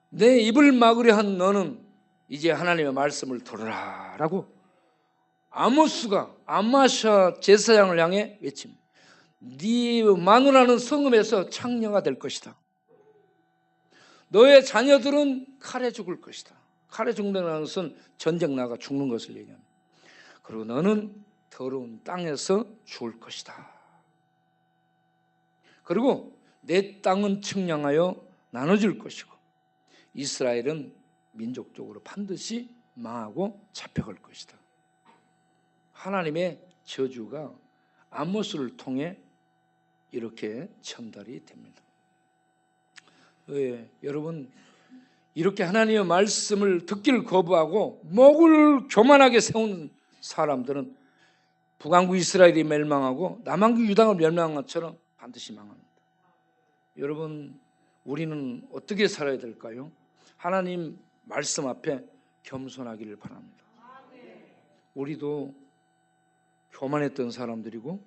내 입을 막으려 한 너는 이제 하나님의 말씀을 들으라 라고 아모스가 아마샤 제사장을 향해 외칩니다. 네 마누라는 성읍에서 창녀가 될 것이다. 너의 자녀들은 칼에 죽을 것이다. 칼에 죽는다는 것은 전쟁 나가 죽는 것을 얘기합니다. 그리고 너는 더러운 땅에서 죽을 것이다. 그리고 내 땅은 측량하여 나눠질 것이고 이스라엘은 민족적으로 반드시 망하고 잡혀갈 것이다. 하나님의 저주가 아모스를 통해 이렇게 전달이 됩니다. 여러분, 이렇게 하나님의 말씀을 듣기를 거부하고 목을 교만하게 세운 사람들은 북왕국 이스라엘이 멸망하고 남왕국 유다가 멸망한 것처럼 반드시 망합니다. 여러분, 우리는 어떻게 살아야 될까요? 하나님 말씀 앞에 겸손하기를 바랍니다. 우리도 교만했던 사람들이고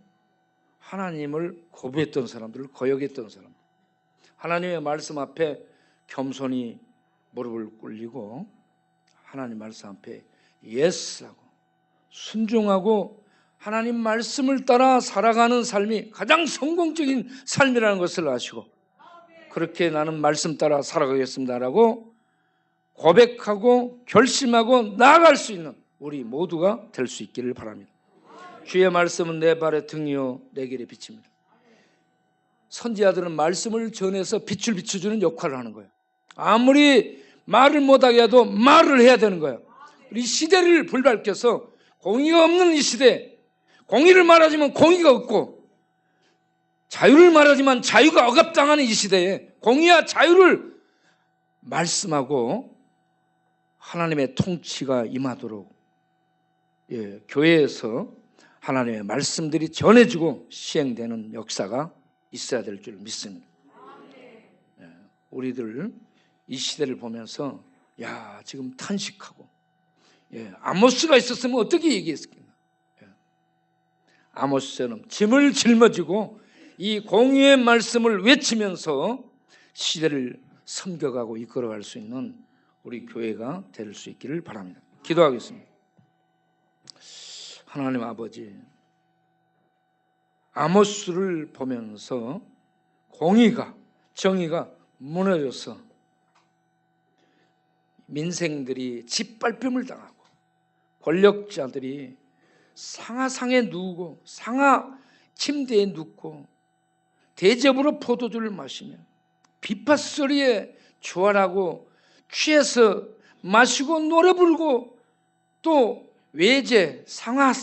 하나님을 거부했던 사람들을 거역했던 사람들, 하나님의 말씀 앞에 겸손히 무릎을 꿇리고 하나님 말씀 앞에 예스하고 순종하고 하나님 말씀을 따라 살아가는 삶이 가장 성공적인 삶이라는 것을 아시고 그렇게 나는 말씀 따라 살아가겠습니다라고 고백하고 결심하고 나아갈 수 있는 우리 모두가 될 수 있기를 바랍니다. 주의 말씀은 내 발의 등이요 내 길의 빛입니다. 선지자들은 말씀을 전해서 빛을 비춰주는 역할을 하는 거예요. 아무리 말을 못하게 해도 말을 해야 되는 거예요. 우리 시대를 불밝혀서 공의가 없는 이 시대, 공의를 말하지만 공의가 없고 자유를 말하지만 자유가 억압당하는 이 시대에 공의와 자유를 말씀하고 하나님의 통치가 임하도록 교회에서 하나님의 말씀들이 전해지고 시행되는 역사가 있어야 될 줄 믿습니다. 우리들 이 시대를 보면서 야 지금 탄식하고 아모스가 있었으면 어떻게 얘기했을까? 아모스처럼 짐을 짊어지고 이 공의의 말씀을 외치면서 시대를 섬겨가고 이끌어갈 수 있는 우리 교회가 될 수 있기를 바랍니다. 기도하겠습니다. 하나님 아버지, 아모스를 보면서 공의가 정의가 무너져서 민생들이 짓밟힘을 당하고 권력자들이 상하상에 누우고 상하 침대에 눕고 대접으로 포도주를 마시며 비파스 소리에 조화하고 취해서 마시고 노래 부르고 또 외제 상하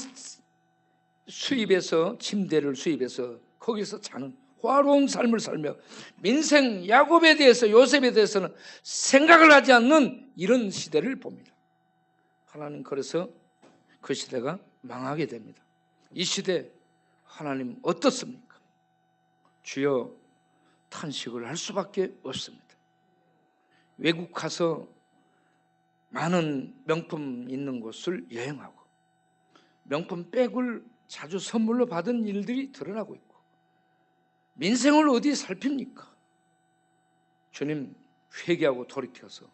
수입해서 침대를 수입해서 거기서 자는 화로운 삶을 살며 민생 야곱에 대해서 요셉에 대해서는 생각을 하지 않는 이런 시대를 봅니다. 하나님 그래서 그 시대가 망하게 됩니다. 이 시대 하나님 어떻습니까? 주여 탄식을 할 수밖에 없습니다. 외국 가서 많은 명품 있는 곳을 여행하고 명품 백을 자주 선물로 받은 일들이 드러나고 있고 민생을 어디 살핍니까? 주님 회개하고 돌이켜서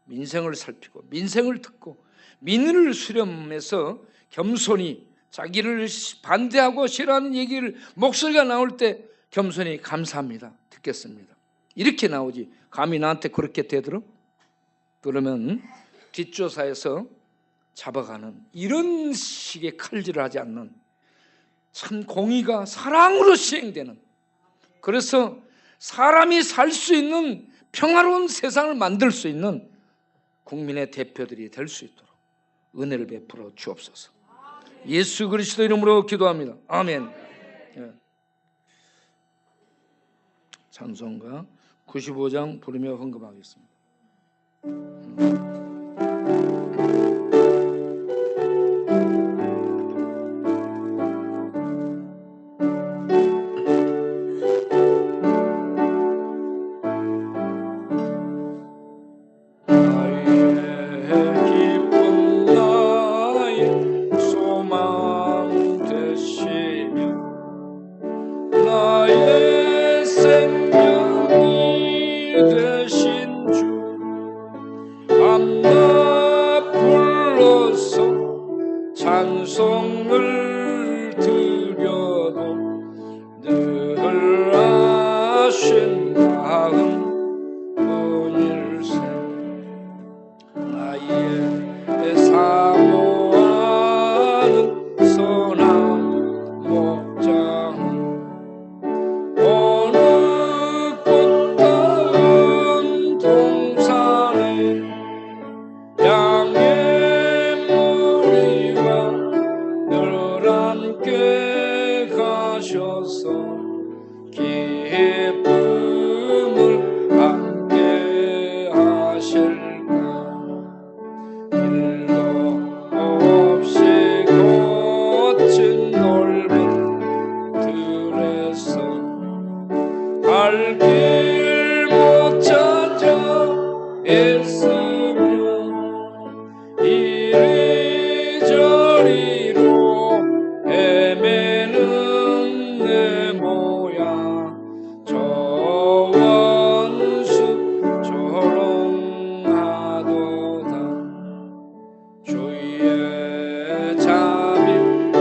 민생을 살피고 민생을 듣고 민의를 수렴해서 겸손히 자기를 반대하고 싫어하는 얘기를 목소리가 나올 때 겸손히 감사합니다 듣겠습니다 이렇게 나오지 감히 나한테 그렇게 되도록 그러면 뒷조사에서 잡아가는 이런 식의 칼질을 하지 않는 참 공의가 사랑으로 시행되는 그래서 사람이 살 수 있는 평화로운 세상을 만들 수 있는 국민의 대표들이 될 수 있도록 은혜를 베풀어 주옵소서. 예수 그리스도 이름으로 기도합니다. 아멘. 찬송가 95장 부르며 헌금하겠습니다. 찬송을 드려도 늘 아신 마음 뿐일세 나의 사모하는 선한 목장 어느 꽃다운 동산에 양의 함께 가셔서 기쁨을 함께 하실까 길도 없이 거친 넓은 들에서 갈 길 못 찾아 애쓰며 이리저리로 헤매는 내 모야 저 원수 조롱하도다 주의 자비로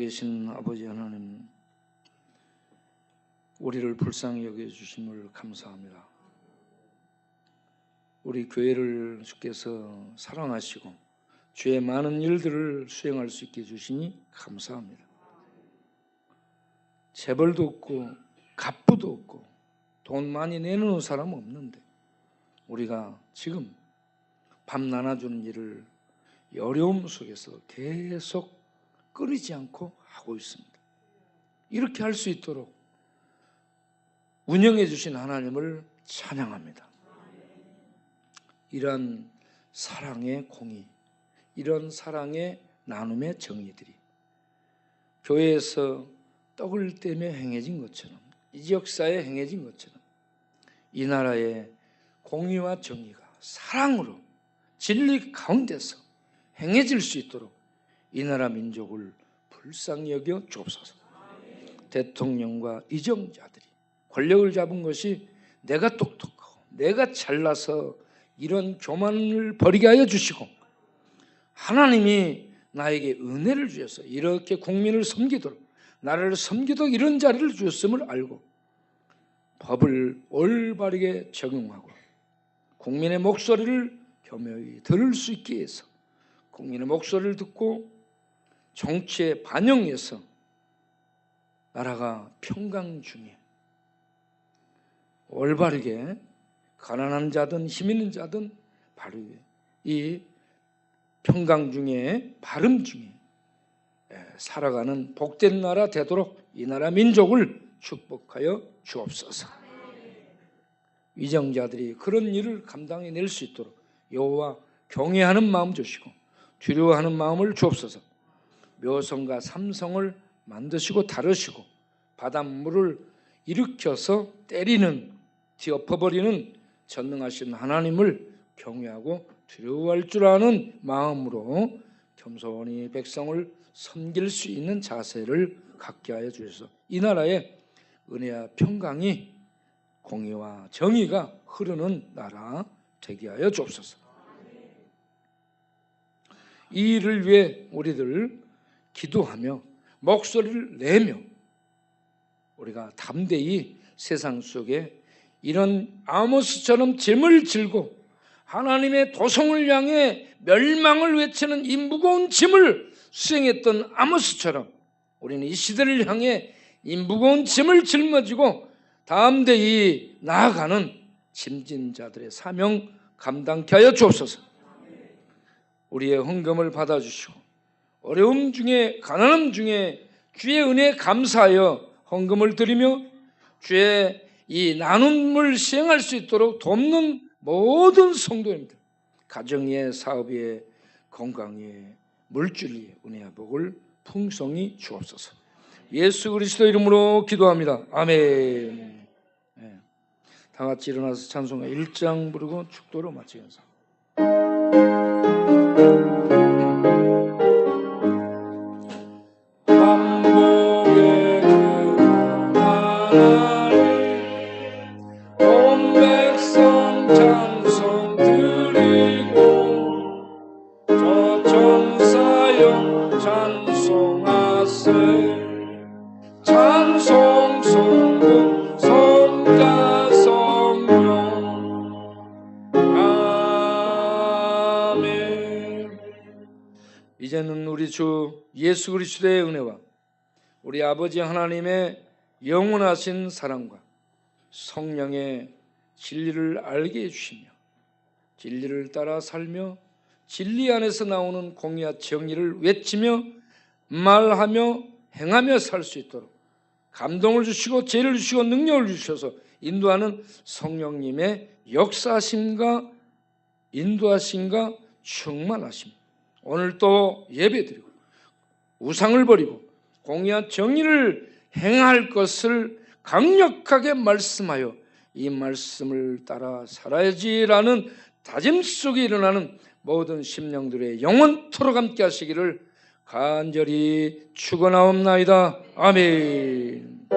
살아계신 아버지 하나님, 우리를 불쌍히 여겨주심을 감사합니다. 우리 교회를 주께서 사랑하시고 주의 많은 일들을 수행할 수 있게 해주시니 감사합니다. 재벌도 없고 갑부도 없고 돈 많이 내놓은 사람은 없는데 우리가 지금 밤 나눠주는 일을 어려움 속에서 계속 끊이지 않고 하고 있습니다. 이렇게 할 수 있도록 운영해 주신 하나님을 찬양합니다. 이런 사랑의 공의, 이런 사랑의 나눔의 정의들이 교회에서 떡을 떼며 행해진 것처럼, 이 역사에 행해진 것처럼 이 나라의 공의와 정의가 사랑으로 진리 가운데서 행해질 수 있도록 이 나라 민족을 불쌍히 여겨 주옵소서. 대통령과 이정자들이 권력을 잡은 것이 내가 똑똑하고 내가 잘나서 이런 교만을 버리게 하여 주시고 하나님이 나에게 은혜를 주셔서 이렇게 국민을 섬기도록 나라를 섬기도록 이런 자리를 주셨음을 알고 법을 올바르게 적용하고 국민의 목소리를 교묘히 들을 수 있게 해서 국민의 목소리를 듣고 정치에 반영해서 나라가 평강 중에 올바르게 가난한 자든 힘 있는 자든 바로 이 평강 중에 바름 중에 살아가는 복된 나라 되도록 이 나라 민족을 축복하여 주옵소서. 위정자들이 그런 일을 감당해낼 수 있도록 여호와 경외하는 마음 주시고 두려워하는 마음을 주옵소서. 묘성과 삼성을 만드시고 다루시고 바닷물을 일으켜서 때리는 뒤엎어버리는 전능하신 하나님을 경외하고 두려워할 줄 아는 마음으로 겸손히 백성을 섬길 수 있는 자세를 갖게 하여 주셔서 이 나라의 은혜와 평강이 공의와 정의가 흐르는 나라 되게 하여 주옵소서. 이 일을 위해 우리들 기도하며 목소리를 내며 우리가 담대히 세상 속에 이런 아모스처럼 짐을 질고 하나님의 도성을 향해 멸망을 외치는 이 무거운 짐을 수행했던 아모스처럼 우리는 이 시대를 향해 이 무거운 짐을 짊어지고 담대히 나아가는 짐진 자들의 사명 감당케 하여 주옵소서. 우리의 헌금을 받아주시고 어려움 중에 가난함 중에 주의 은혜에 감사하여 헌금을 드리며 주의 이 나눔을 시행할 수 있도록 돕는 모든 성도님들 가정의 사업의 건강의 물질의 은혜와 복을 풍성히 주옵소서. 예수 그리스도 이름으로 기도합니다. 아멘. 네. 다 같이 일어나서 찬송가 1장 부르고 축도로 마치면서 만복의 그 하나님 온 백성 찬송 드리고 저 천사여 찬송하세 찬송 성부 성자 성령 아멘. 이제는 우리 주 예수 그리스도의 은혜와 우리 아버지 하나님의 영원하신 사랑과 성령의 진리를 알게 해주시며 진리를 따라 살며 진리 안에서 나오는 공의와 정의를 외치며 말하며 행하며 살 수 있도록 감동을 주시고 지혜를 주시고 능력을 주셔서 인도하는 성령님의 역사하심과 인도하심과 충만하심 오늘 또 예배드리고 우상을 버리고 공의와 정의를 행할 것을 강력하게 말씀하여 이 말씀을 따라 살아야지라는 다짐 속에 일어나는 모든 심령들의 영원토록 함께 하시기를 간절히 축원하옵나이다. 아멘.